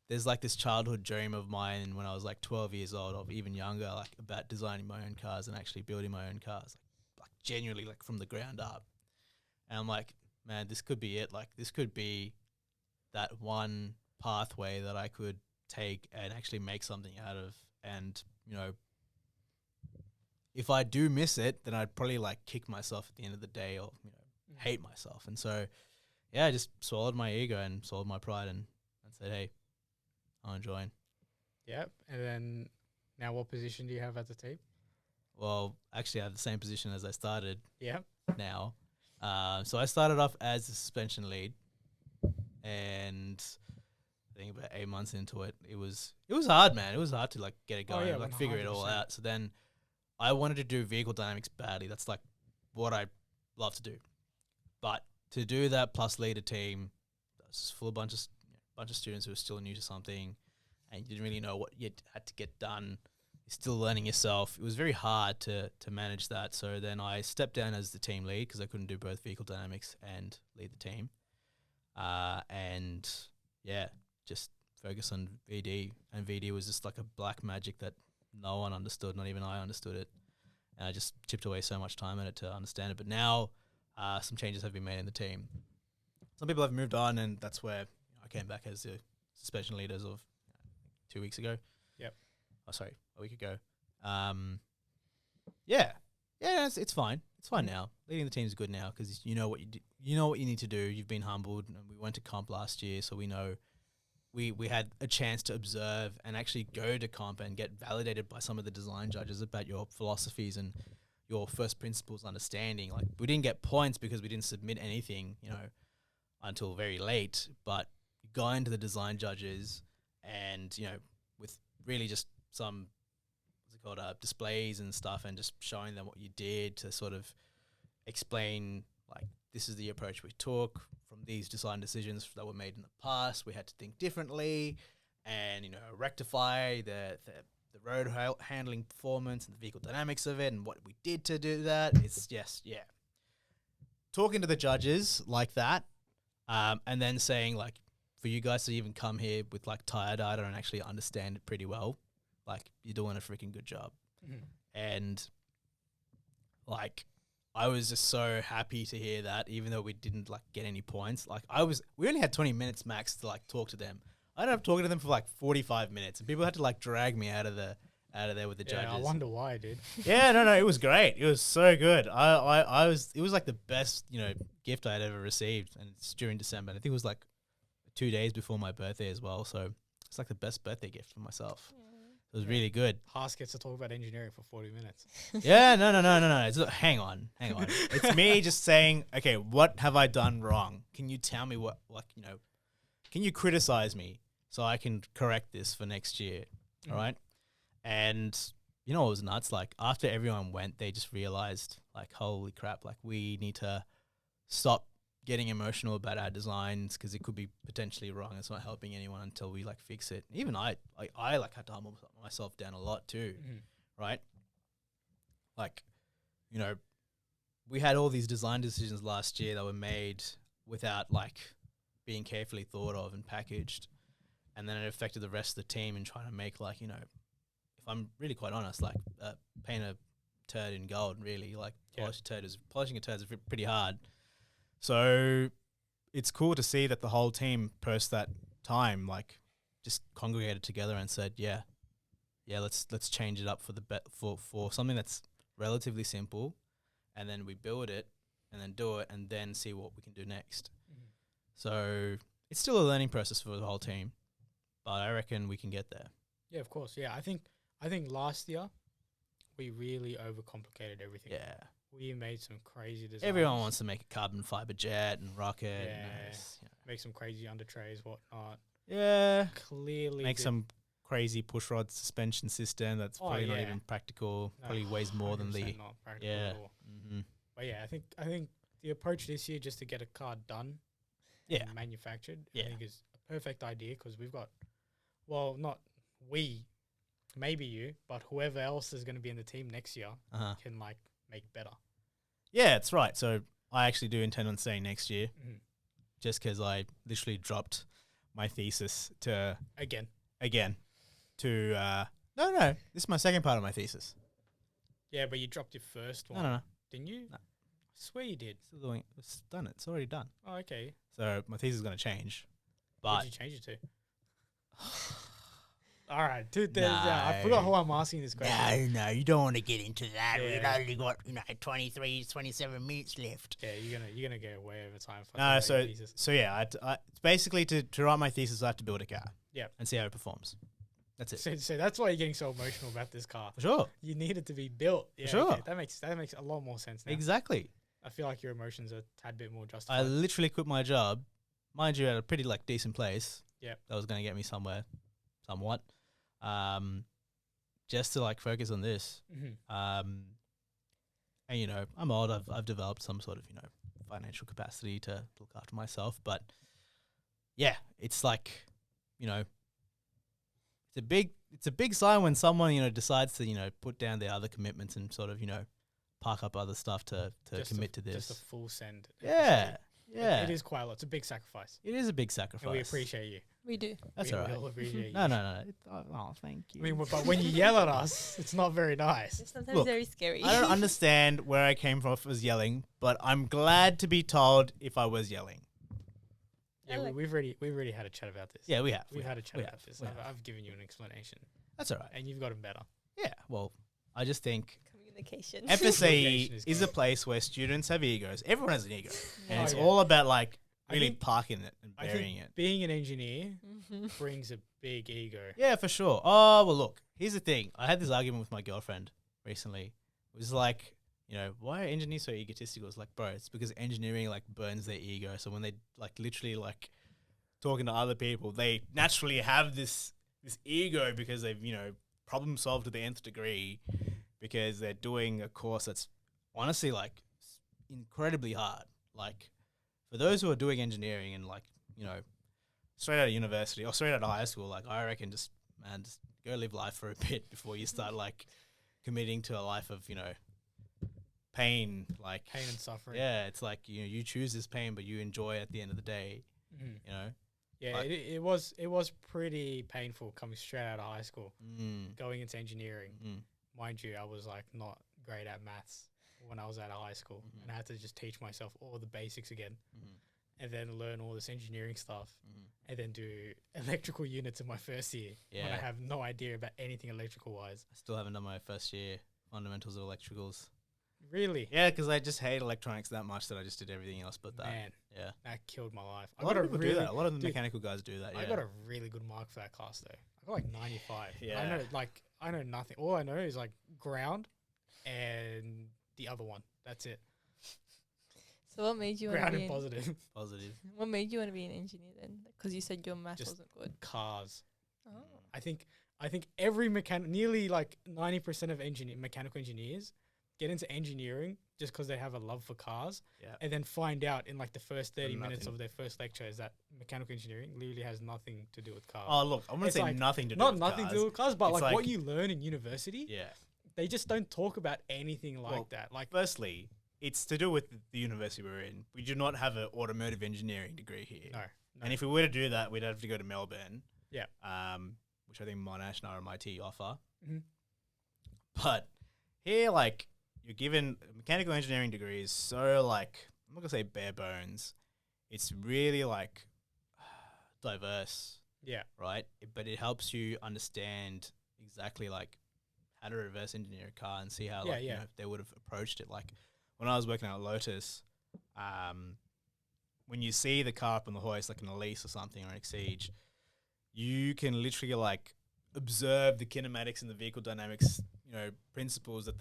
there's like this childhood dream of mine when I was like 12 years old or even younger, like about designing my own cars and actually building my own cars, like genuinely like from the ground up. And I'm like, man, this could be it. Like this could be that one pathway that I could take and actually make something out of. And, if I do miss it, then I'd probably like kick myself at the end of the day or, hate myself. And so, I just swallowed my ego and swallowed my pride and said, hey, I'll join. Yep. And then now what position do you have at the team? Well, actually I have the same position as I started now. So I started off as the suspension lead, and I think about 8 months into it, it was hard, man. It was hard to like get it going, like figure it all out. So then I wanted to do vehicle dynamics badly. That's like what I love to do. But to do that plus lead a team that's full of bunch of students who are still new to something, and you didn't really know what you had to get done. You're still learning yourself. It was very hard to manage that. So then I stepped down as the team lead because I couldn't do both vehicle dynamics and lead the team. Just focus on VD. And VD was just like a black magic that no one understood, not even I understood it. And I just chipped away so much time at it to understand it. But now some changes have been made in the team. Some people have moved on, and that's where I came back as the suspension lead as of 2 weeks ago. Yep. Oh, sorry, a week ago. It's fine. It's fine now. Leading the team is good now because you know what you need to do. You've been humbled, and we went to comp last year, so we know we had a chance to observe and actually go to comp and get validated by some of the design judges about your philosophies and your first principles understanding. Like, we didn't get points because we didn't submit anything, until very late, but going to the design judges and, with really just some, displays and stuff, and just showing them what you did to sort of explain, like, this is the approach we took from these design decisions that were made in the past. We had to think differently and, rectify the road handling performance and the vehicle dynamics of it and what we did to do that. It's talking to the judges like that, and then saying, like, for you guys to even come here with like tire data and actually understand it pretty well, like, you're doing a freaking good job. Mm-hmm. And like, I was just so happy to hear that, even though we didn't like get any points. Like, we only had 20 minutes max to like talk to them. I ended up talking to them for like 45 minutes, and people had to like drag me out of there with the Yeah, judges. I wonder why, dude. Yeah, no, it was great. It was so good. It was like the best, gift I had ever received, and it's during December. And I think it was like 2 days before my birthday as well. So it's like the best birthday gift for myself. It was really good. Haas gets to talk about engineering for 40 minutes. Yeah, no. Hang on. It's me just saying, okay, what have I done wrong? Can you tell me can you criticize me so I can correct this for next year? All right. And you know what was nuts? Like after everyone went, they just realized like, holy crap, like we need to stop getting emotional about our designs because it could be potentially wrong. It's not helping anyone until we like fix it. Even I had to humble myself down a lot too, right? Like, we had all these design decisions last year that were made without like being carefully thought of and packaged. And then it affected the rest of the team in trying to make like, if I'm really quite honest, like paint a turd in gold, really, like polishing a turd is pretty hard. So it's cool to see that the whole team post that time, like just congregated together and said, yeah, let's change it up for something that's relatively simple, and then we build it and then do it and then see what we can do next. So it's still a learning process for the whole team, but I reckon we can get there. Yeah, of course. Yeah, I think last year we really overcomplicated everything. Yeah. We made some crazy designs. Everyone wants to make a carbon fiber jet and rocket. Yeah. And Make some crazy under trays, whatnot. yeah. Clearly. Make some crazy push rod suspension system that's probably not even practical. No, probably weighs more than the. not practical at all. But yeah, I think the approach this year just to get a car done, and manufactured, I think is a perfect idea because we've got, well, not we, maybe you, but whoever else is going to be in the team next year can like make better. Yeah, that's right. So I actually do intend on staying next year, just because I literally dropped my thesis to Again. To no, this is my second part of my thesis. Yeah, but you dropped your first one. No. Didn't you? No. I swear you did. Still doing. It's done. It's already done. Oh, okay. So my thesis is going to change, What but did you change it to? All right, dude. I forgot who I'm asking this question. No, you don't want to get into that. Yeah. We've only got 23, 27 minutes left. Yeah, you're gonna go way over time. No, so yeah, it's basically to write my thesis, I have to build a car. Yeah, and see how it performs. That's it. So that's why you're getting so emotional about this car. For sure. You need it to be built. Yeah, For sure. Okay. That makes a lot more sense now. Exactly. I feel like your emotions are a tad bit more justified. I literally quit my job, mind you, at a pretty like decent place. Yeah. That was going to get me somewhere, somewhat. Just to like focus on this. And I'm old. I've developed some sort of financial capacity to look after myself. But yeah, it's like it's a big sign when someone decides to put down their other commitments and sort of park up other stuff to commit to this. Just a full send. Yeah. Yeah. It is quite a lot. It's a big sacrifice. It is a big sacrifice. And we appreciate you. We do. That's we all right. all appreciate you. No. Oh, thank you. I mean, but when you yell at us, it's not very nice. It's sometimes Look, very scary. I don't understand where I came from if I was yelling, but I'm glad to be told if I was yelling. Yeah, we've already had a chat about this. Yeah, we have. We've had a chat about this. We have. I've given you an explanation. That's all right. And you've gotten better. Yeah, well, I just think Communication. FSAE is a place where students have egos. Everyone has an ego. And Oh, it's yeah. all about like I really think- parking it and I burying think it. being an engineer brings a big ego. Yeah, for sure. Oh, well, look, here's the thing. I had this argument with my girlfriend recently. It was like, why are engineers so egotistical? It's like, bro, it's because engineering like burns their ego. So when they like literally like talking to other people, they naturally have this ego because they've, problem solved to the nth degree because they're doing a course that's honestly like incredibly hard. Like for those who are doing engineering and like, straight out of university or straight out of high school, like I reckon just go live life for a bit before you start like committing to a life of, pain, like Pain and suffering. yeah, it's like, you choose this pain, but you enjoy it at the end of the day, Yeah, Like- it was pretty painful coming straight out of high school, Mm, going into engineering. mm, Mind you, I was like not great at maths when I was out of high school, and I had to just teach myself all the basics again. mm. and then learn all this engineering stuff, Mhm. and then do electrical units in my first year when I Yeah. have no idea about anything electrical wise. I still haven't done my first year fundamentals of electricals. Really? Yeah, because I just hate electronics that much that I just did everything else but that. Man, Yeah. that killed my life. A lot of people do that. A lot of the dude, mechanical guys do that. Yeah. I got a really good mark for that class though. I got like 95. Yeah. I know nothing. All I know is like ground and the other one. That's it. So what made you want to Ground be and an, positive. Positive. what made you want to be an engineer then? Because you said your math Just- wasn't good. Cars. Oh. I think every nearly like 90% of mechanical engineers get into engineering just because they have a love for cars, Yeah. and then find out in like the first 30 minutes Nothing. of their first lecture is that mechanical engineering literally has nothing to do with cars. Oh, look, I'm going to It's say like nothing to do Not with nothing cars. to do with cars, but It's like what like- you learn in university, Yeah. they just don't talk about anything like Well, that. Like, Firstly, it's to do with the university we're in. We do not have an automotive engineering degree here. no. And if we were to do that, we'd have to go to Melbourne. Yeah. Which I think Monash and RMIT offer. Mhm. But here, like, you're given a mechanical engineering degree is so, like, I'm not going to say bare bones. It's really, like, diverse, Yeah. right? But it helps you understand exactly, like, how to reverse engineer a car and see how, Yeah, like, you yeah. know, they would have approached it. Like, when I was working at Lotus, when you see the car up on the hoist, like an Elise or something, or an Exige, you can literally, like, observe the kinematics and the vehicle dynamics, you know, principles that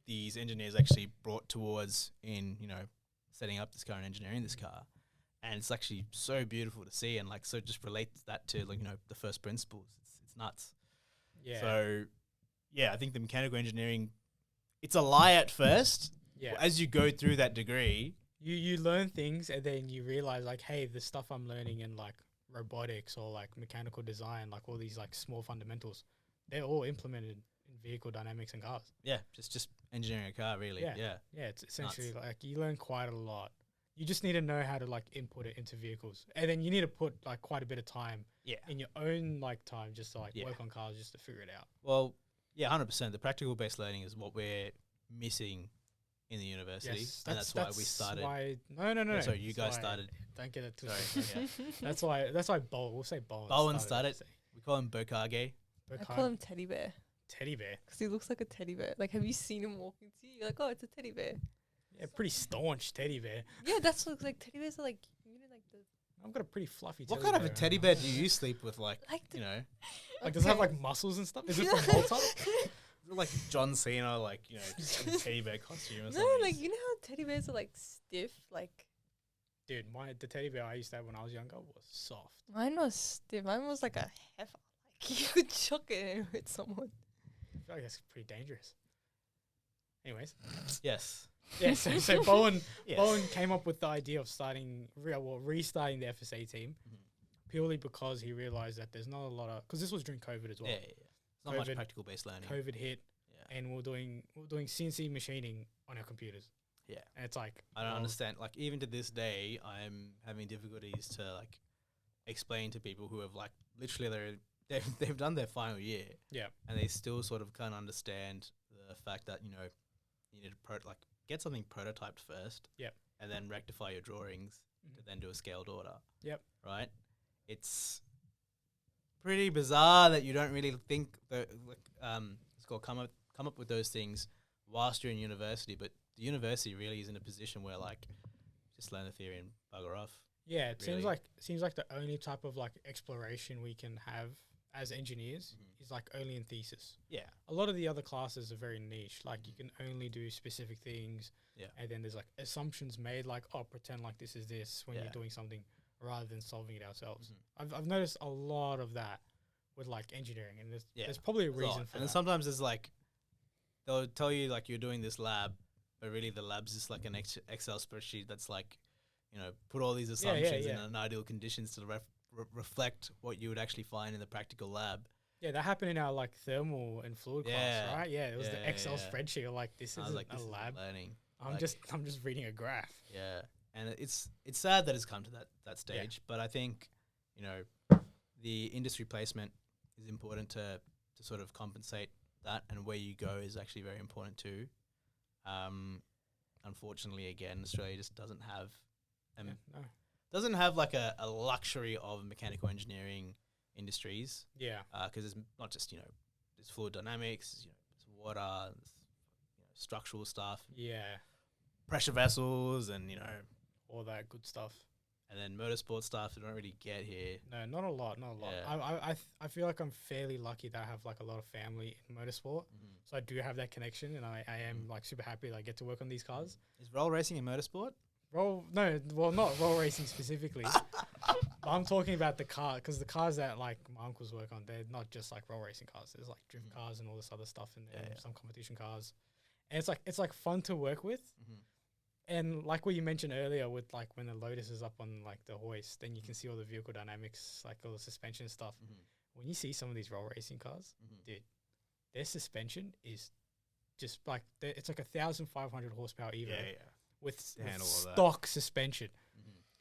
these engineers actually brought towards in, you know, setting up this car and engineering this car. And it's actually so beautiful to see, and, like, so just relates that to, like, you know, the first principles. It's nuts. Yeah. So, yeah, I think the mechanical engineering, it's a lie at first. yeah. As you go through that degree, You learn things, and then you realize like, hey, the stuff I'm learning in like robotics or like mechanical design, like all these like small fundamentals, they're all implemented in vehicle dynamics and cars. yeah, just engineering a car, really. Yeah. Yeah. Yeah, it's essentially like you learn quite a lot. You just need to know how to like input it into vehicles, and then you need to put like quite a bit of time Yeah. in your own like time just to like Yeah. work on cars just to figure it out. Well, yeah, 100%. The practical based learning is what we're missing in the university, and that's why we started. No. So you That's guys why- started. Don't get it too. Sorry, yeah. That's why we'll say Bowen. Bowen started. We call him Bokage. I call him teddy bear Teddy bear. because he looks like a teddy bear. Like, have you seen him walking to you? You're like, oh, it's a teddy bear. Yeah, pretty staunch teddy bear. Yeah, that's what, like teddy bears are like. You know, like the I've got a pretty fluffy. What teddy kind of a bear. teddy bear do you sleep with? Like, like the you know, Like, does it have Okay. like muscles and stuff? Is it from Malta? is it like John Cena, like, you know, just in a teddy bear costume or No, something? like, you know how teddy bears are like stiff. Like, Dude, the teddy bear I used to have when I was younger was soft. mine was stiff. Mine was like a heifer. Like, you could chuck it and hit someone. I feel like that's pretty dangerous. Anyways, Yes. yeah. So Bowen Yes. Bowen came up with the idea of restarting the FSA team Mhm. purely because he realized that there's not a lot of, because this was during COVID as well. Yeah, yeah, yeah. It's not much COVID- practical based learning. COVID hit, Yeah. and we're doing CNC machining on our computers. Yeah. And it's like, I don't well, understand. Like, even to this day, I'm having difficulties to, like, explain to people who have, like, literally they've done their final year. Yeah. And they still sort of can't understand the fact that, you know, you need to get something prototyped first. Yep. And then rectify your drawings to Mhm. then do a scaled order. Yep. Right? It's pretty bizarre that you don't really think that, like, it's called come up with those things whilst you're in university, but the university really is in a position where, like, just learn the theory and bugger off. Yeah, it really. seems like the only type of like exploration we can have as engineers Mhm. is like only in thesis. Yeah. A lot of the other classes are very niche. Like you can only do specific things. Yeah. And then there's like assumptions made like, oh, pretend like this is this when Yeah. you're doing something rather than solving it ourselves. Mhm. I've noticed a lot of that with like engineering, and Yeah, there's probably a There's a lot. reason for And then that. sometimes it's like they'll tell you, like, you're doing this lab, but really the lab's just like an Excel spreadsheet that's like, you know, put all these Yeah, assumptions yeah. in ideal conditions to reflect what you would actually find in the practical lab. Yeah, that happened in our like thermal and fluid Yeah. class, right? Yeah, it was the Yeah, Excel yeah. spreadsheet. Like this I was isn't like, a this lab. is learning. I'm like- just reading a graph. Yeah, and it's sad that it's come to that stage. But I think, you know, the industry placement is important to sort of compensate that, and where you go is actually very important too. Unfortunately, again, Australia just doesn't have Yeah, no. doesn't have like a luxury of mechanical engineering industries. Yeah. Because it's not just, there's fluid dynamics, there's water, there's, structural stuff, Yeah. pressure vessels, and, All that good stuff. and then motorsport stuff you don't really get here. No, not a lot. Not a lot. Yeah. I feel like I'm fairly lucky that I have like a lot of family in motorsport. So I do have that connection, and I am like super happy that I get to work on these cars. Is roll racing in motorsport? Not roll racing specifically. But I'm talking about the car, because the cars that like my uncles work on, they're not just like roll racing cars. There's like drift cars and all this other stuff in there, some competition cars, and it's like fun to work with. And like what you mentioned earlier, with like when the Lotus is up on like the hoist, then you can see all the vehicle dynamics, like all the suspension stuff. When you see some of these roll racing cars, dude, their suspension is just like it's like 1,500 horsepower Evo with stock suspension,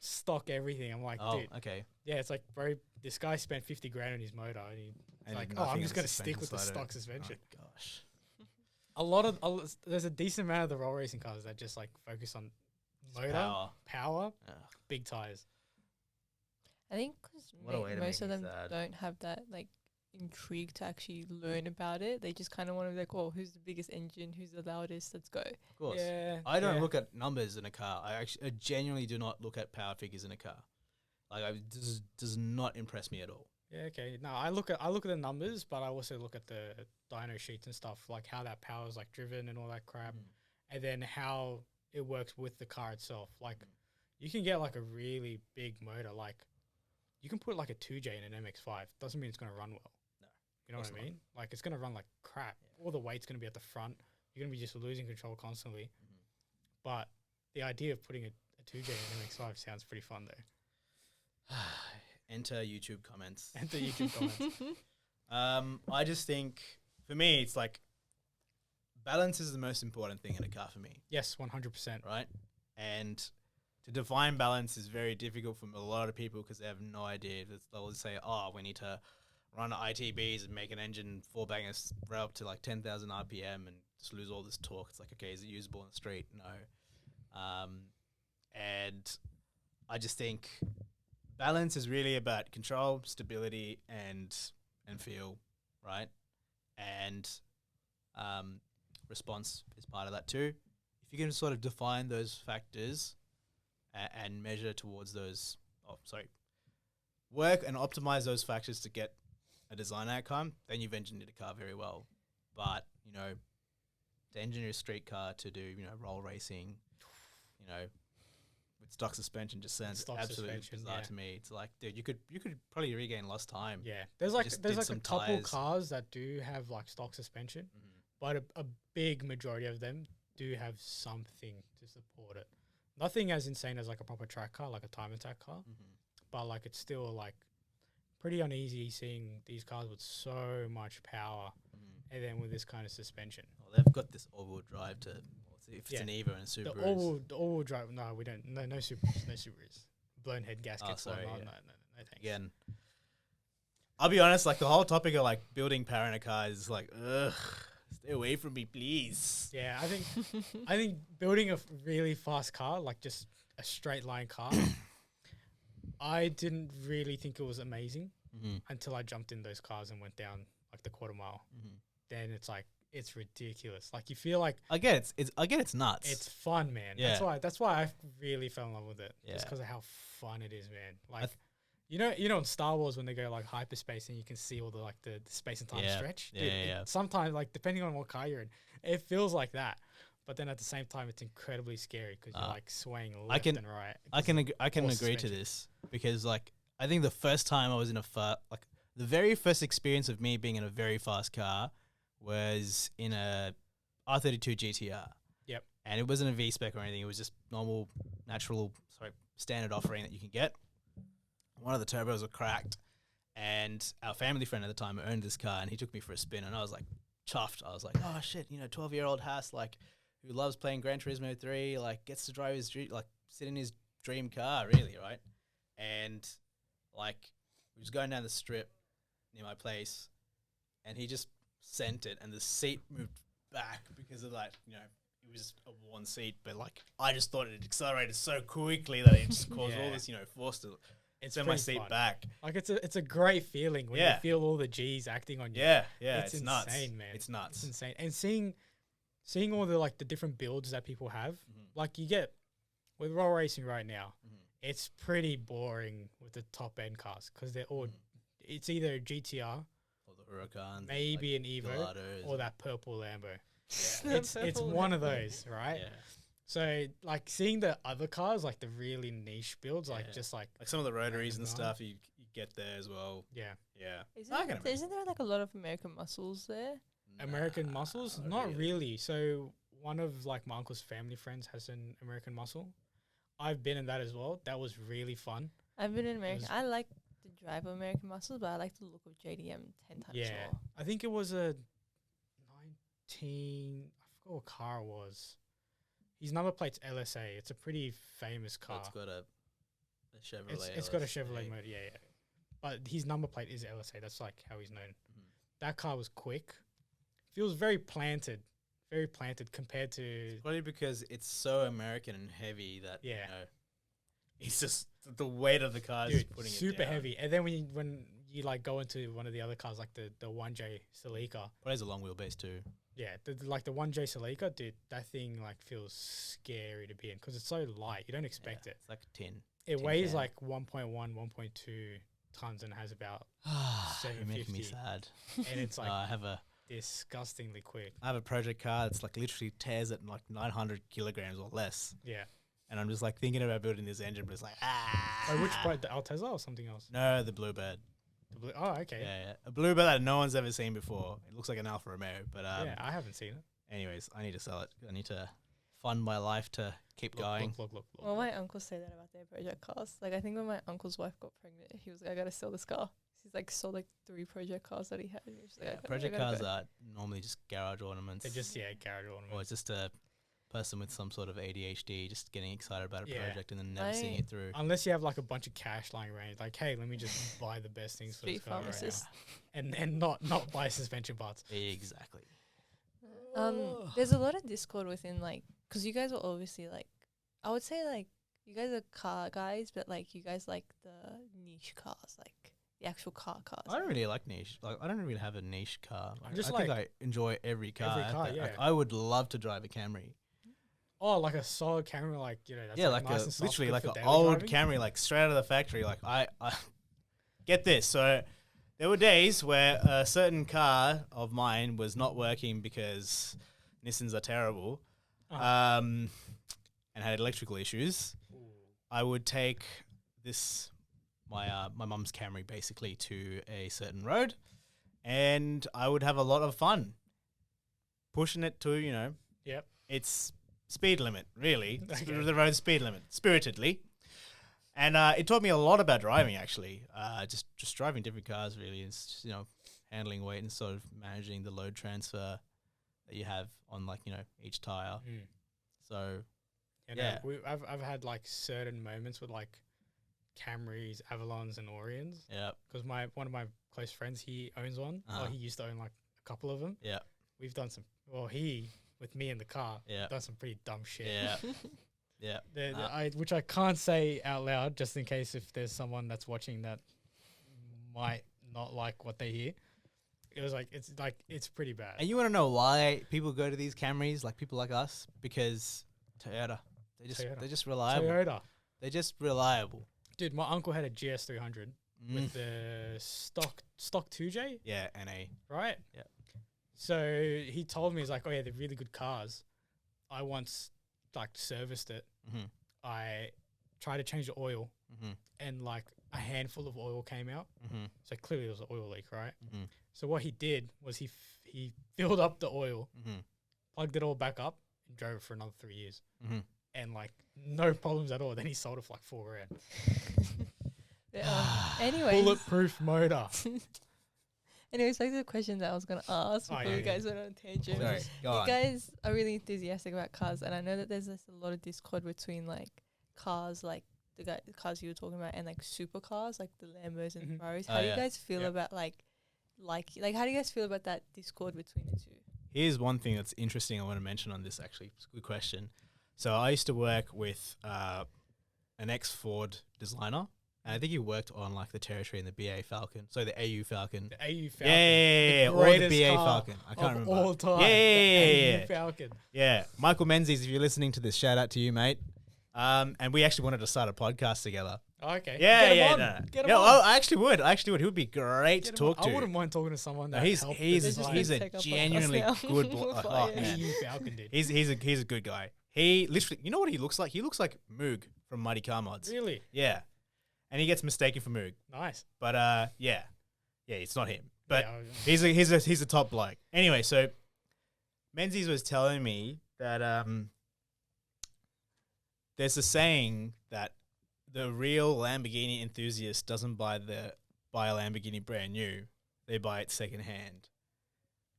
stock everything. I'm like, dude, okay. Yeah, it's like, bro, this guy spent 50 grand on his motor, and he's like, oh, I'm just gonna stick with the stock suspension. Oh, gosh. There's a decent amount of the roll racing cars that just like focus on motor, power, big tires. I think because most of them don't have that like intrigue to actually learn about it. They just kind of want to be like, oh, who's the biggest engine? Who's the loudest? Let's go. Of course. Yeah, I don't look at numbers in a car. I genuinely do not look at power figures in a car. Like, this does not impress me at all. Yeah, okay. No, I look at the numbers, but I also look at the dyno sheets and stuff, like how that power is like driven and all that crap, and then how it works with the car itself. Like, you can get like a really big motor, like you can put like a 2J in an MX-5. Doesn't mean it's going to run well. No, you know what I mean? Like, it's going to run like crap. Yeah. All the weight's going to be at the front. You're going to be just losing control constantly. But the idea of putting a 2J in an MX-5 sounds pretty fun though. Enter YouTube comments. Enter YouTube comments. I just think, for me, it's like balance is the most important thing in a car for me. Yes, 100%. Right? And to define balance is very difficult for a lot of people because they have no idea. They'll say, oh, we need to run ITBs and make an engine 4-bangers right up to like 10,000 RPM and just lose all this torque. It's like, okay, is it usable in the street? No. And I just think balance is really about control, stability, and feel, right? And response is part of that too. If you can sort of define those factors and measure towards those, work and optimize those factors to get a design outcome, then you've engineered a car very well. But, to engineer a street car to do, roll racing, with stock suspension just sounds absolutely bizarre to me. It's like, dude, you could probably regain lost time. Yeah, there's like a couple cars that do have like stock suspension, but a big majority of them do have something to support it. Nothing as insane as like a proper track car, like a time attack car, but like it's still like pretty uneasy seeing these cars with so much power, and then with this kind of suspension. Well, they've got this all-wheel drive to. If it's an Evo and a Subaru. The all-wheel drive. No, we don't. No Subarus. No Subarus. Blown head gaskets. No, thanks. Again, I'll be honest. Like the whole topic of like building power in a car is like, ugh, stay away from me, please. Yeah, I think building a really fast car, like just a straight line car, I didn't really think it was amazing until I jumped in those cars and went down like the quarter mile. Then it's like. It's ridiculous. Like you feel like I get it's nuts. It's fun, man. Yeah. That's why I really fell in love with it. Yeah. Just because of how fun it is, man. Like you know in Star Wars when they go like hyperspace and you can see all the like the space and time stretch. Dude, sometimes like depending on what car you're in, it feels like that. But then at the same time, it's incredibly scary because you're like swaying left and right. I can agree to this because like I think the first time I was in the very first experience of me being in a very fast car was in a R32 GTR. Yep. And it wasn't a V-spec or anything. It was just normal, standard offering that you can get. One of the turbos were cracked. And our family friend at the time owned this car, and he took me for a spin, and I was like chuffed. I was like, oh, shit, 12-year-old Has, like, who loves playing Gran Turismo 3, like, gets to drive his sit in his dream car, really, right? And, like, we was going down the strip near my place, and he just sent it, and the seat moved back because of that, it it was a worn seat, but like I just thought it accelerated so quickly that it just caused all this, force to send my seat back. Like it's a great feeling when you feel all the G's acting on you. Yeah, it's insane, nuts, man. It's nuts. It's insane. And seeing all the the different builds that people have, like you get with raw racing right now, it's pretty boring with the top end cars because they're all it's either a GTR or the Huracan, maybe an Evo, Gelatos or that purple Lambo. Yeah. it's one of those, right? Yeah. So like seeing the other cars, like the really niche builds, like just like some of the rotaries and stuff, you get there as well. Yeah. Isn't there like a lot of American muscles there? American muscles? Not really. So one of like my uncle's family friends has an American muscle. I've been in that as well. That was really fun. I've been in American. I like the drive of American muscles, but I like the look of JDM 10 times more. I think it was a 19. I forgot what car it was. His number plate's LSA. It's a pretty famous car. It's got a Chevrolet. It's got a Chevrolet motor. Yeah. But his number plate is LSA. That's like how he's known. That car was quick. Feels very planted compared to. Probably because it's so American and heavy that it's just the weight of the car is putting super it down. heavy. And then when you like go into one of the other cars, like the 1J Celica. But it has a long wheelbase too. Yeah, the 1J Celica, dude, that thing like feels scary to be in because it's so light. You don't expect it. It's like a tin. It weighs like 1.1, 1.2 tons and has kilograms. You're making me sad. And it's like I have a disgustingly quick. I have a project car that's like literally tears at like 900 kilograms or less. Yeah. And I'm just like thinking about building this engine, but it's like which the Altezza or something else? No, the Bluebird. Okay. Yeah, a Bluebird that no one's ever seen before. It looks like an Alfa Romeo, but I haven't seen it. Anyways, I need to sell it. I need to fund my life to keep going. Look. Well, my uncles say that about their project cars. Like I think when my uncle's wife got pregnant, he was like, I gotta sell this car. He's like sold like 3 project cars that he had. And he was like, project cars are normally just garage ornaments. They're just garage ornaments. Or it's just a person with some sort of ADHD just getting excited about a project and then never seeing it through. Unless you have like a bunch of cash lying around, like, hey, let me just buy the best things for this car right now. And then not buy suspension parts. Exactly. There's a lot of discord within like, because you guys are obviously like, I would say like you guys are car guys, but like you guys like the niche cars, like the actual cars. I don't really like niche. Like I don't really have a niche car. Like, just I think I enjoy every car. Like, I would love to drive a Camry. Oh, like a solid Camry, like that's like nice literally like an old Camry, like straight out of the factory. Like I get this. So there were days where a certain car of mine was not working because Nissans are terrible, and had electrical issues. I would take my mum's Camry basically to a certain road, and I would have a lot of fun pushing it to its speed limit, really. The road speed limit, spiritedly. And it taught me a lot about driving, actually. Just driving different cars, really. It's just, handling weight and sort of managing the load transfer that you have on, like, each tire. So, I've had, like, certain moments with, like, Camrys, Avalons, and Orions. Yeah. Because one of my close friends, he owns one. Well, he used to own, like, a couple of them. Yeah. We've done some... Well, with me in the car, done some pretty dumb shit. Yeah. Which I can't say out loud, just in case if there's someone that's watching that might not like what they hear. It's pretty bad. And you want to know why people go to these Camrys, like people like us? Because Toyota. They're just reliable. They're just reliable. Dude, my uncle had a GS300 with the stock 2J. Yeah, NA. Right? Yeah. So he told me, he's like, oh yeah, they're really good cars. I once like serviced it. I tried to change the oil and like a handful of oil came out. So clearly there was an oil leak, right? So what he did was he filled up the oil, plugged it all back up and drove it for another 3 years. And like no problems at all. Then he sold it for like $4,000. Anyways. Bulletproof motor. Anyways, back to the question that I was going to ask before you guys went on a tangent. Sorry, go on. You guys are really enthusiastic about cars, and I know that there's a lot of discord between like cars, like the cars you were talking about, and like supercars, like the Lambos and Ferraris. How do you guys feel about like how do you guys feel about that discord between the two? here's one thing that's interesting I want to mention on this, actually. It's a good question. So I used to work with an ex-Ford designer, and I think he worked on like the territory in the BA Falcon. So the AU Falcon. The AU Falcon. Yeah, or the BA Falcon. I can't remember. All time. Yeah. AU Falcon. Yeah. Michael Menzies, if you're listening to this, shout out to you, mate. And we actually wanted to start a podcast together. Okay. Yeah, Get him yeah, on. no. Get him Yeah, on. I actually would. He would be great to Get him on. talk to. I wouldn't mind talking to someone No, that he's helped he's with the They just he's design. a take our podcast genuinely now. good Fire. man. AU Falcon did. He's a good guy. He literally, you know what he looks like? He looks like Moog from Mighty Car Mods. Really? Yeah, and he gets mistaken for Moog. Nice. But yeah, it's not him. But Yeah, he's a top bloke. Anyway, so Menzies was telling me that there's a saying that the real Lamborghini enthusiast doesn't buy a Lamborghini brand new; they buy it secondhand,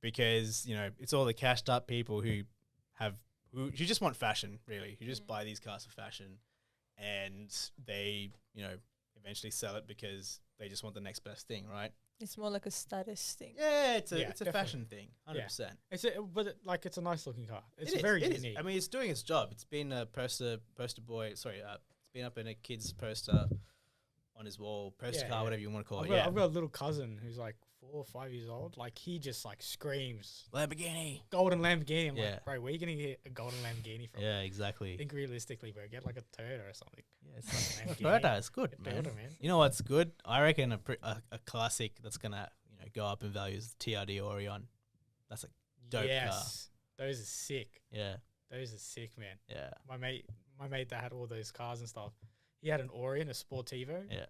because it's all the cashed up people who you just want fashion, really. You just buy these cars for fashion, and they eventually sell it because they just want the next best thing, right? It's more like a status thing. Yeah, it's a definitely. fashion thing, 100%. It's a nice looking car. It's It is, very it is. unique. I mean, it's doing its job. It's been a poster boy. Sorry, it's been up in a kid's poster on his wall, poster car, whatever you want to call it. I've got a little cousin who's like 4 or 5 years old. Like he just like screams Lamborghini. golden Lamborghini. I'm Yeah. like, bro, where are you gonna get a golden Lamborghini from? Yeah, exactly. Think realistically, bro. Get like a Toyota or something. Yeah, it's like Lamborghini. Toyota. It's good, Get man. Toyota, man. You know what's good? I reckon a classic that's gonna go up in value is TRD Orion. That's a dope car. Those are sick. Yeah, Those are sick, man. yeah, My mate that had all those cars and stuff. He had an Orion, a Sportivo. yeah,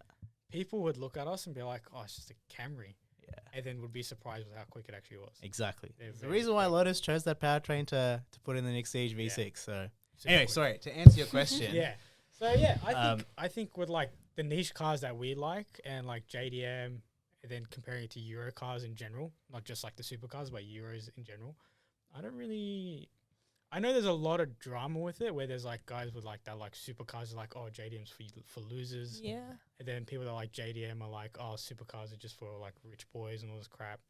People would look at us and be like, "Oh, it's just a Camry," yeah. and then would be surprised with how quick it actually was. Exactly. They're There's the very reason why quick. Lotus chose that powertrain to put in the Exige V6. So Super anyway, quick. sorry to answer your question. Yeah. So yeah, Um, I think with like the niche cars that we like and like JDM, and then comparing it to Euro cars in general, not just like the supercars, but Euros in general, I know there's a lot of drama with it where there's like guys with like that like supercars are like, oh, JDM's for losers, Yeah. and then people that like JDM are like, oh, supercars are just for like rich boys and all this crap.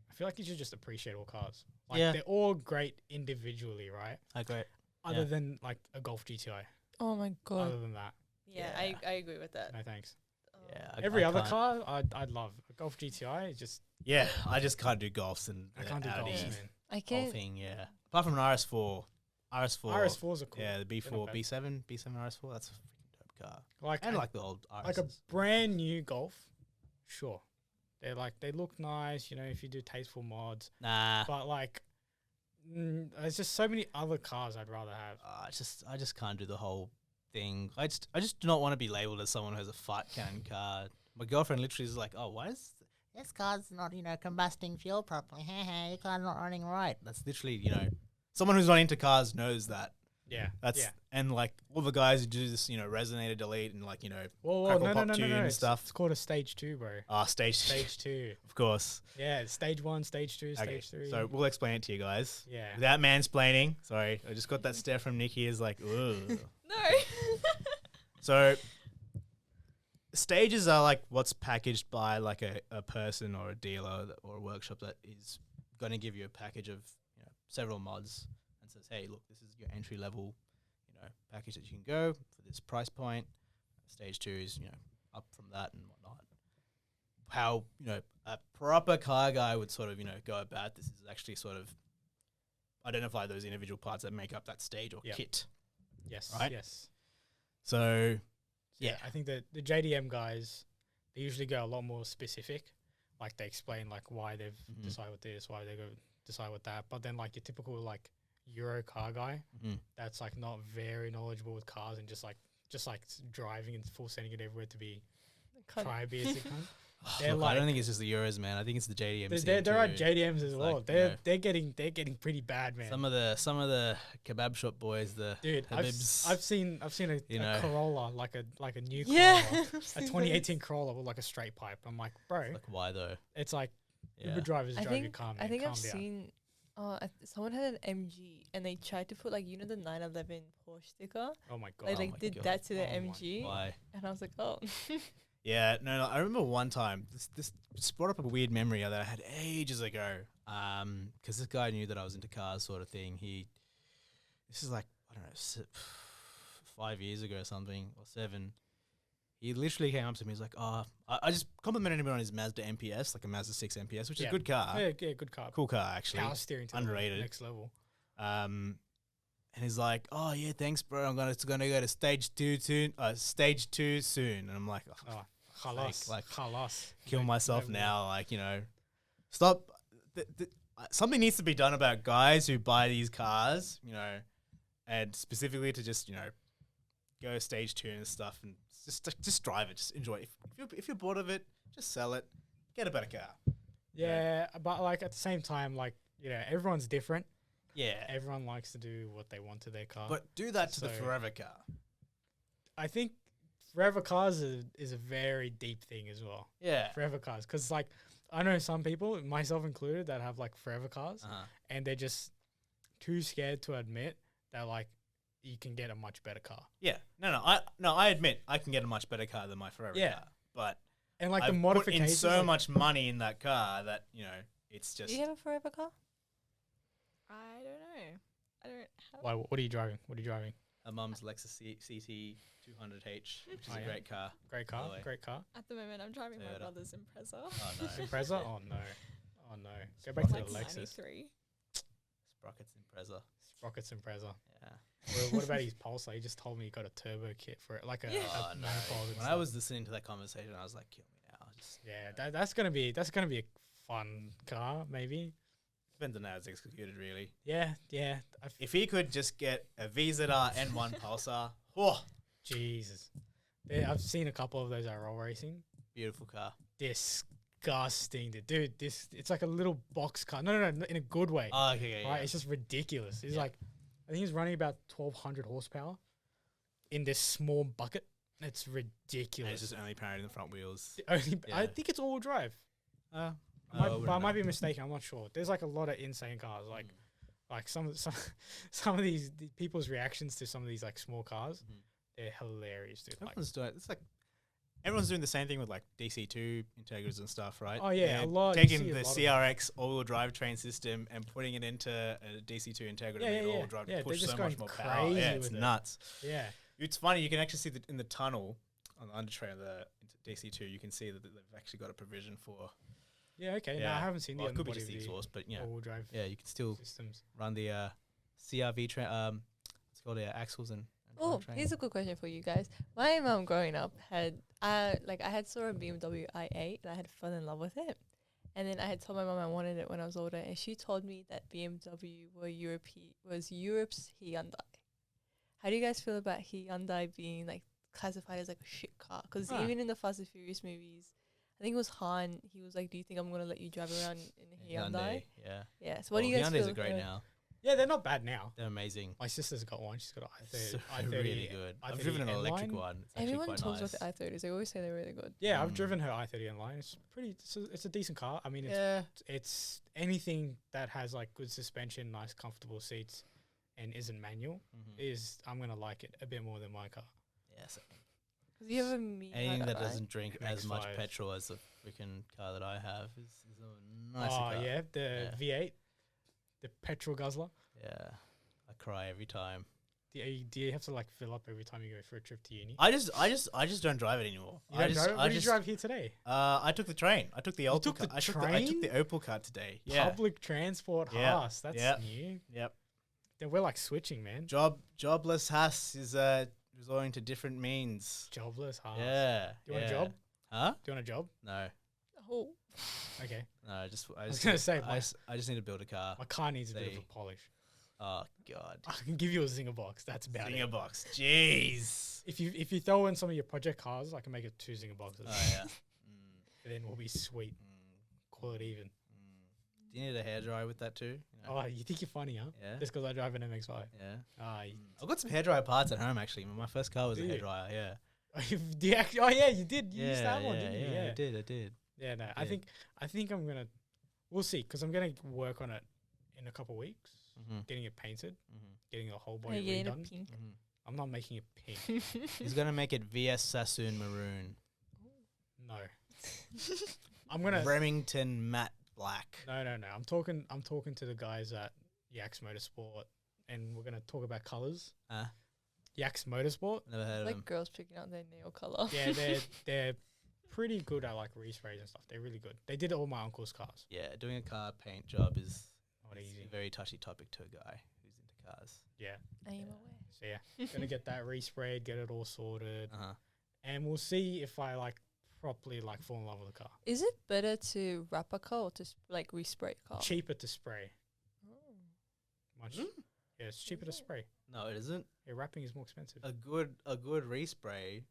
I feel like you should just appreciate all cars. Like Yeah. they're all great individually, right? I agree. Other Yeah. than like a Golf GTI. Oh my god. Other than that, Yeah, Yeah. I agree with that. no thanks. Yeah, Every I other can't- car, I'd love. A Golf GTI is just Yeah, I just can't do golfs and I can't do Audi Golfs, Yeah. man. I whole can't. thing. Yeah, apart from an RS4, RS4s are cool. Yeah, the They're B4, not bad. B7 RS4. That's a freaking dope car. Like And a- like the old RS. like a brand new Golf, sure. They look nice, if you do tasteful mods. Nah, But like, there's just so many other cars I'd rather have. I just can't do the whole thing. I just do not want to be labeled as someone who has a fart cannon car. My girlfriend literally is like, "Oh, why is this car's not combusting fuel properly? Your car's not running right." That's literally someone who's not into cars knows that. Yeah, That's yeah. and like all the guys who do this, resonator delete and like Whoa, crackle no, pop no, tune and It's, stuff. it's called a stage 2, bro. Stage Stage 2. of course. Yeah, it's stage 1, stage 2, Okay, stage 3. so we'll explain it to you guys. yeah. Without mansplaining, sorry, I just got that stare from Nikki is like, ugh. No. So stages are like what's packaged by like a person or a dealer or a workshop that is going to give you a package of several mods and says, hey, look, this is your entry level package that you can go for this price point. Stage 2 is up from that and whatnot. How a proper car guy would sort of go about this is actually sort of identify those individual parts that make up that stage or Yep. kit. Yes, Right? yes. So Yeah, I think that the JDM guys, they usually go a lot more specific. Like they explain like why they've Mhm. decided with this, why they go decide with that. But then like your typical like Euro car guy, that's like not very knowledgeable with cars and just like driving and full sending it everywhere to be Can't- try basic. Look, I don't think it's just the Euros, man. I think it's the JDM. there are JDMs as It's well. like, They're getting pretty bad, man. some of the kebab shop boys, the Dude, Habibs, I've seen a, you a know. Corolla like a new Yeah. Corolla, a 2018 Corolla with like a straight pipe. I'm like, bro, like why though? it's like Yeah. Uber drivers I drive your think car, man. I think Calm I've down. seen. Someone had an MG and they tried to put like the 911 Porsche sticker. Oh my god. They Oh like my did God. that to the Oh my MG, Why? and I was like, oh, Yeah, no, I remember one time. This just brought up a weird memory that I had ages ago. Because this guy knew that I was into cars, sort of thing. This is like, I don't know, 5 years ago or something, or 7. He literally came up to me. He's like, "Oh, I just complimented him on his Mazda MPS, like a Mazda 6 MPS, which is a good car, Yeah, good car. cool car actually, Power steering to underrated, the next level. And he's like, "Oh yeah, thanks, bro. I'm gonna go to stage 2 soon. And I'm like, Oh, Khalas. like, Khalas. kill No- myself no now. Like, stop. Something needs to be done about guys who buy these cars, and specifically to just, go stage 2 and stuff, and just drive it, just enjoy it. If you're bored of it, just sell it. Get a better car. Yeah, but like at the same time, like everyone's different. Yeah, Everyone likes to do what they want to their car. but do that to the So- forever car. I think forever cars is a very deep thing as well. Yeah. Forever cars, because like I know some people, myself included, that have like forever cars, and they're just too scared to admit that like you can get a much better car. Yeah. No. I admit I can get a much better car than my forever Yeah. car, but And like I've the put in modifications, so like, much money in that car that it's just. Do you have a forever car? I don't know. I don't have. Why, what are you driving? A mum's Lexus CT 200H, which is Oh, a yeah. great car. Great By car. the way. Great car. At the moment, I'm driving my Toyota. brother's Impreza. Oh no, Impreza. Oh no. Oh no. Go back to Like the Lexus. 93. Sprockets Impreza. Sprockets Impreza. Yeah. What about his Pulsar? He just told me he got a turbo kit for it, like a, Yeah. Oh a no. manifold. and When I stuff. was listening to that conversation, I was like, kill me now. Just Yeah, that's gonna be a fun car, maybe. depends on how it's executed, really. Yeah. If he could just get a VZR N1 Pulsar, Jesus. Yeah, I've seen a couple of those at roll racing. beautiful car. Disgusting, dude. It's like a little box car. No, in a good way. Oh, okay, yeah. Right? It's just ridiculous. It's Yeah. like, I think he's running about 1,200 horsepower in this small bucket. It's And ridiculous. it's just only powered in the front wheels. I Yeah. think it's all-wheel drive. I I might be mistaken. I'm not sure. There's like a lot of insane cars. Like some of these people's reactions to some of these like small cars, Mhm. they're hilarious, dude. Like, Everyone's doing the same thing with like DC2 Integras and stuff, right? Oh, yeah, They're a lot- you taking see a the lot of CRX all-wheel drive train system and putting it into a DC2 Integra to Yeah, make it yeah, all-wheel drive yeah, to they're push just so going much more power. crazy Yeah, it's with it. nuts. yeah. It's funny. You can actually see that in the tunnel on the under train of the DC2. You can see that they've actually got a provision for. Yeah, okay. No, Yeah. I haven't seen Well, the it could be underbody just the of exhaust, but all-wheel drive yeah, you can still systems. run the CRV train. It's called axles and Oh, drivetrain. here's a good question for you guys. My mom growing up had I had saw a BMW i8 and I had fallen in love with it. And then I had told my mom I wanted it when I was older, and she told me that BMW was Europe's Hyundai. How do you guys feel about Hyundai being like classified as like a shit car? Because even in the Fast and Furious movies, I think it was Han. He was like, "Do you think I'm gonna let you drive around in a Hyundai?" Yeah. Yeah. So what do you guys Hyundais feel? are great now. Yeah, they're not bad now. They're amazing. My sister's got one. She's got an So i30. really good. I've driven an electric one. It's actually Everyone quite talks nice. about the i30s. They always say they're really good. Yeah, I've Mm. driven her i30 online. It's pretty. It's a decent car. I mean, Yeah. it's anything that has like good suspension, nice comfortable seats, and isn't manual is I'm gonna like it a bit more than my car. Yes. Because you have a Miata, Anything that right? doesn't drink as much MX-5. petrol as the freaking car that I have is a nicer Oh car. yeah, the V8, the petrol guzzler. Yeah. I cry every time. Do you have to like fill up every time you go for a trip to uni? I just don't drive it anymore. You don't drive it? What did you drive here today? I took the train. I took the Opel took car. the I took train? the Opel car today. Yeah. Public transport Yeah. Haas. That's Yeah. new. Yep. Then we're like switching, man. Jobless Haas is resorting to different means. Jobless Haas. Yeah. Do you want a yeah. job? Huh? Do you want a job? No. Oh, Okay. No, I was gonna say, I just need to build a car. My car needs a bit of They- a polish. Oh god. I can give you a zinger box. That's about Zinger it. box. Jeez. If you throw in some of your project cars, I can make it 2 zinger boxes. Oh yeah. And then we'll be sweet. Call it even. Do you need a hairdryer with that too? You know? Oh, you think you're funny, huh? Yeah. Just because I drive an MX-5. Yeah. Ah, I've got some hairdryer parts at home actually. My first car was a Do you? hairdryer. Yeah. do you actually? Oh yeah, you did. You used to have one, yeah, didn't you? yeah, Yeah. I did. Yeah. No, I did. think I'm gonna. We'll see, because I'm gonna work on it in a couple weeks, Mm-hmm. getting it painted, Mm-hmm. getting the whole are body you getting a redone. pink? I'm not making it pink. He's gonna make it VS Sassoon maroon. I'm gonna. Remington matte black. No. I'm talking to the guys at Yaks Motorsport, and we're gonna talk about colors. Yaks Motorsport. Never heard of Like them. girls picking out their nail color. Yeah, they're pretty good at like resprays and stuff. They're really good. They did all my uncle's cars. Yeah, doing a car paint job is Not is easy. a very touchy topic to a guy who's into cars. Yeah. I am aware. So yeah, gonna get that resprayed, get it all sorted, Uh-huh. and we'll see if I like properly like fall in love with the car. Is it better to wrap a car or to like respray a car? Cheaper to spray. Oh. Much. Mm. Yeah, it's cheaper to spray. No, it isn't. Yeah, wrapping is more expensive. A good respray.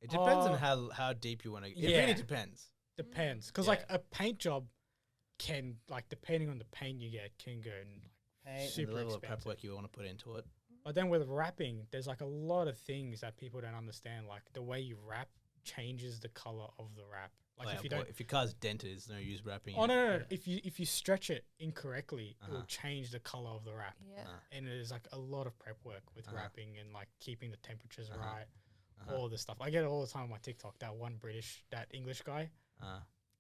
It depends on how deep you want to. It Yeah. really depends. Depends, because like Yeah. a paint job can like depending on the paint you get can go and And super the level of prep expensive. work you want to put into it. But then with wrapping, there's like a lot of things that people don't understand. Like the way you wrap changes the color of the wrap. Like Like, if you don't. if your car's dented, there's no use wrapping. Oh it. no! If you stretch it incorrectly, it will Uh-huh. change the color of the wrap. Yeah. And there's like a lot of prep work with Uh-huh. wrapping and like keeping the temperatures Uh-huh. right, Uh-huh. all this stuff. I get it all the time on my TikTok. That English guy.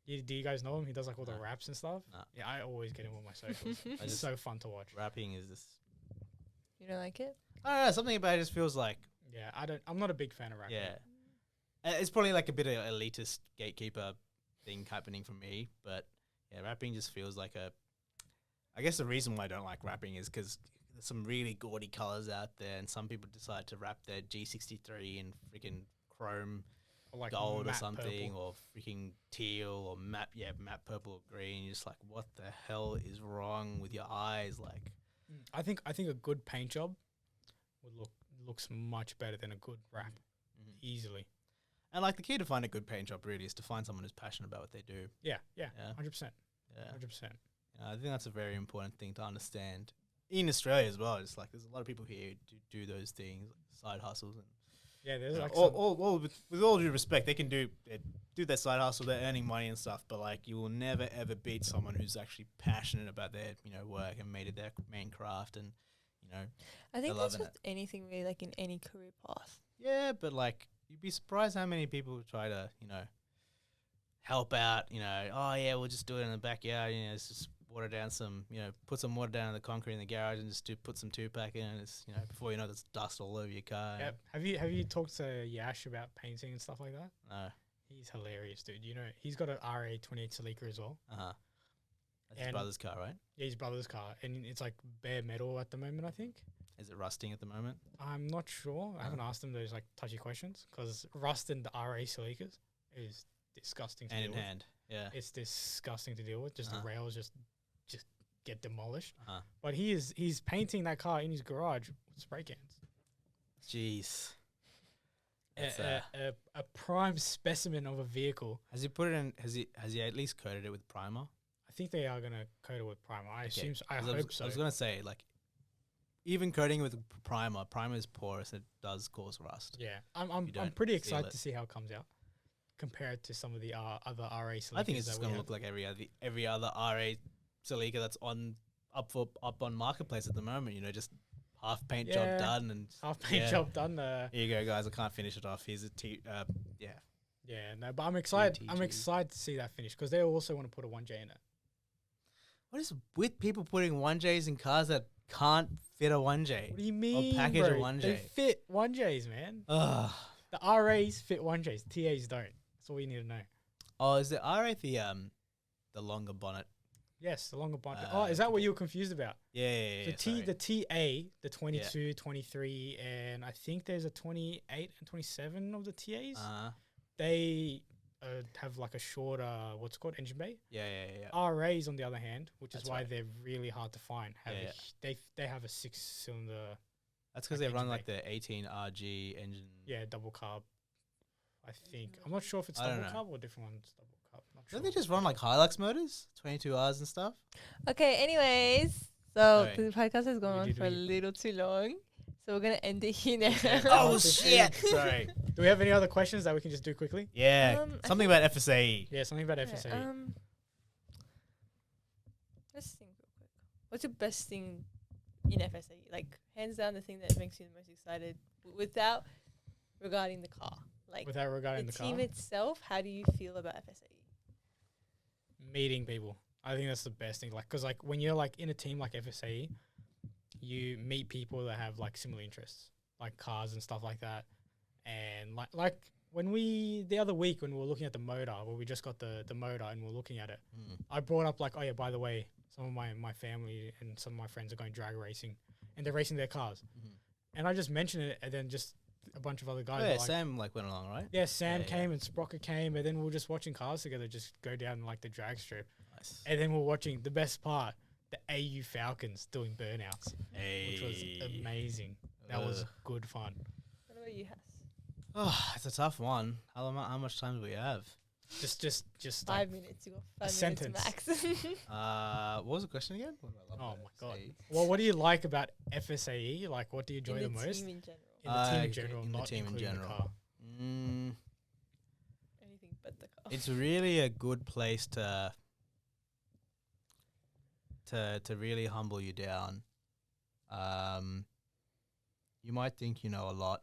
Do you guys know him? He does like all the No. raps and stuff. No. Yeah, I always get him on my socials. It's just- so fun to watch. Wrapping is just. You don't like it? I don't know. Something about it just feels like. Yeah, I'm not a big fan of wrapping. Yeah. It's probably like a bit of elitist gatekeeper thing happening for me, but yeah, wrapping just feels like a. I guess the reason why I don't like wrapping is because there's some really gaudy colors out there, and some people decide to wrap their G63 in freaking chrome Or like gold or matte something, purple. or freaking teal or matte purple or green. You're just like, what the hell is wrong with your eyes? Like, I think a good paint job would looks much better than a good wrap, easily. and like the key to find a good paint job really is to find someone who's passionate about what they do. Yeah, Yeah. 100%. Yeah. 100%. I think that's a very important thing to understand in Australia as well. It's like there's a lot of people here who do those things, like side hustles, and Yeah, there's like all with all due respect, they can do their side hustle, they're earning money and stuff. But like, you will never ever beat someone who's actually passionate about their work and made it their main craft, and I think They're that's loving with anything really, like in any career path. yeah. But like, you'd be surprised how many people try to help out. Oh yeah, we'll just do it in the backyard. It's just water down some, put some water down in the concrete in the garage and just put some 2-pack in. And it's before you know, there's dust all over your car. Yep. Have you talked to Yash about painting and stuff like that? No. He's hilarious, dude. He's got an RA28 Celica as well. That's his And- brother's car, right? Yeah, his brother's car, and it's like bare metal at the moment, I think. Is it rusting at the moment? I'm not sure. I haven't asked him those like touchy questions because rust in the RA Celicas is disgusting to Hand deal in with. hand. Yeah. It's disgusting to deal with. Just Uh-huh. the rails just get demolished. Uh-huh. But he's painting that car in his garage with spray cans. Jeez. That's, A prime specimen of a vehicle. has he put it in? Has he at least coated it with primer? I think they are gonna coat it with primer. I Okay, assume. So. I 'Cause hope so. I was gonna say, like, even coating it with primer is porous. It does cause rust. Yeah, I'm you don't pretty seal excited it. to see how it comes out compared to some of the other RA Celicas. I think it's that just we gonna have. look like every other RA Celica that's up on marketplace at the moment. Just half paint Yeah. job done and half paint yeah. job done. Here you go, guys. I can't finish it off. Here's a yeah. Yeah, no, but I'm excited. I'm TTG. excited to see that finish because they also want to put a 1J in it. What is with people putting 1Js in cars that can't fit a 1J? What do you mean, package a bro? 1J. They fit 1Js, man. Ugh. The RAs fit 1Js. TAs don't. That's all you need to know. Oh, is the RA the longer bonnet? Yes, the longer bonnet. Is that what you were confused about? Yeah. The sorry. the TA, the 22, 23, and I think there's a 28 and 27 of the TAs. They have like a shorter, what's it called, engine bay. Yeah. RAs, on the other hand, which is That's why right. they're really hard to find. Have Yeah. they have a 6-cylinder, That's because like they run engine like the 18 RG engine. double carb. I think I'm not sure if it's I don't double know. carb or different one's double carb. Not sure. Don't they just run like Hilux motors, 22Rs and stuff? Okay, anyways, so Okay. the podcast has gone We on did for a really- little too long. So we're going to end it here now. Oh, shit. Sorry. Do we have any other questions that we can just do quickly? Yeah. I Something about FSAE. Yeah, something about Yeah, FSA. let's think real quick. What's the best thing in FSA? Like, hands down, the thing that makes you the most excited without regarding the car. Like, Without regarding the the team car. itself, how do you feel about FSA? meeting people. I think that's the best thing. Like, cause like when you're like in a team like FSAE, you meet people that have like similar interests, like cars and stuff like that. And like when the other week when we were looking at the motor, where we just got the motor and we're looking at it, I brought up like, oh yeah, by the way, some of my family and some of my friends are going drag racing, and they're racing their cars. And I just mentioned it, and then just a bunch of other guys. Oh, yeah, like, Sam like went along, right? yeah, Sam Yeah, came and Sprocket came, and then we were just watching cars together, just go down like the drag strip. Nice. And then we're watching the best part, the AU Falcons doing burnouts, which was amazing. That was good fun. What about you, Has? Oh, it's a tough one. How much time do we have? Just 5 like minutes. You got a 5 sentence. minutes max. What was the question again? Oh my god. Well, what do you like about FSAE? Like, what do you enjoy In the the most? team in general. In the team in general, in the not team in including general. the car. Anything but the car. It's really a good place to really humble you down. You might think you know a lot,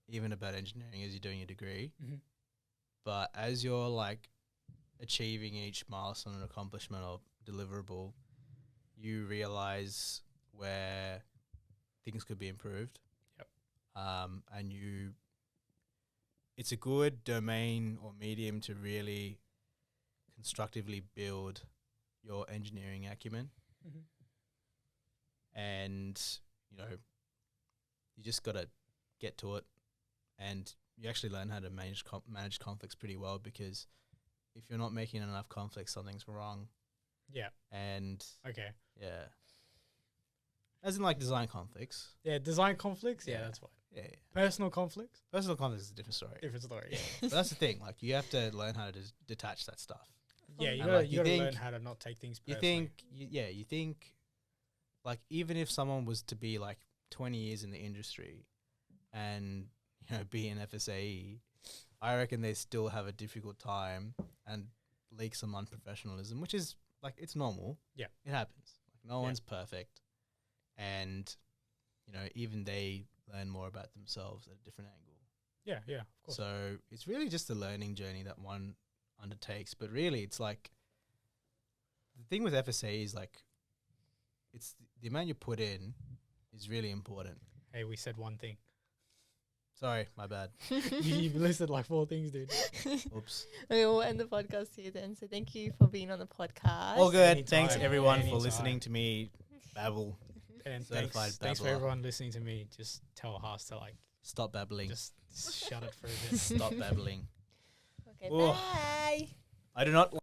even about engineering as you're doing your degree, but as you're like achieving each milestone and accomplishment or deliverable, you realize where things could be improved. Yep. And it's a good domain or medium to really constructively build your engineering acumen. And, you know, you just got to get to it, and you actually learn how to manage conflicts pretty well, because if you're not making enough conflicts, something's wrong. Yeah. And Okay. yeah, as in like design conflicts. Yeah, design conflicts. Yeah, Yeah. that's fine. Yeah, Personal conflicts. personal conflicts is a different story. Different story. Yeah. But that's the thing. Like, you have to learn how to detach that stuff. Yeah, you And gotta like, you learn think- how to not take things You personally. think, you think, like, even if someone was to be like 20 years in the industry and, you know, be an FSAE, I reckon they still have a difficult time and leak some unprofessionalism, which is like, it's normal. Yeah. It happens. Like, no Yeah. one's perfect. And, you know, even they learn more about themselves at a different angle. Yeah, of course. So it's really just a learning journey that one undertakes. But really, it's like, the thing with FSA is like, it's the amount you put in is really important. Hey, we said one thing. Sorry, my bad. You've listed like 4 things, dude. Oops. Okay, we'll end the podcast here then. So thank you for being on the podcast. All good. Anytime. Thanks everyone for Anytime. listening to me babble. And Certified thanks for babbler. everyone listening to me. Just tell Haas to like Stop babbling. just shut it for a bit. Stop babbling. Okay, Oh. bye. I do not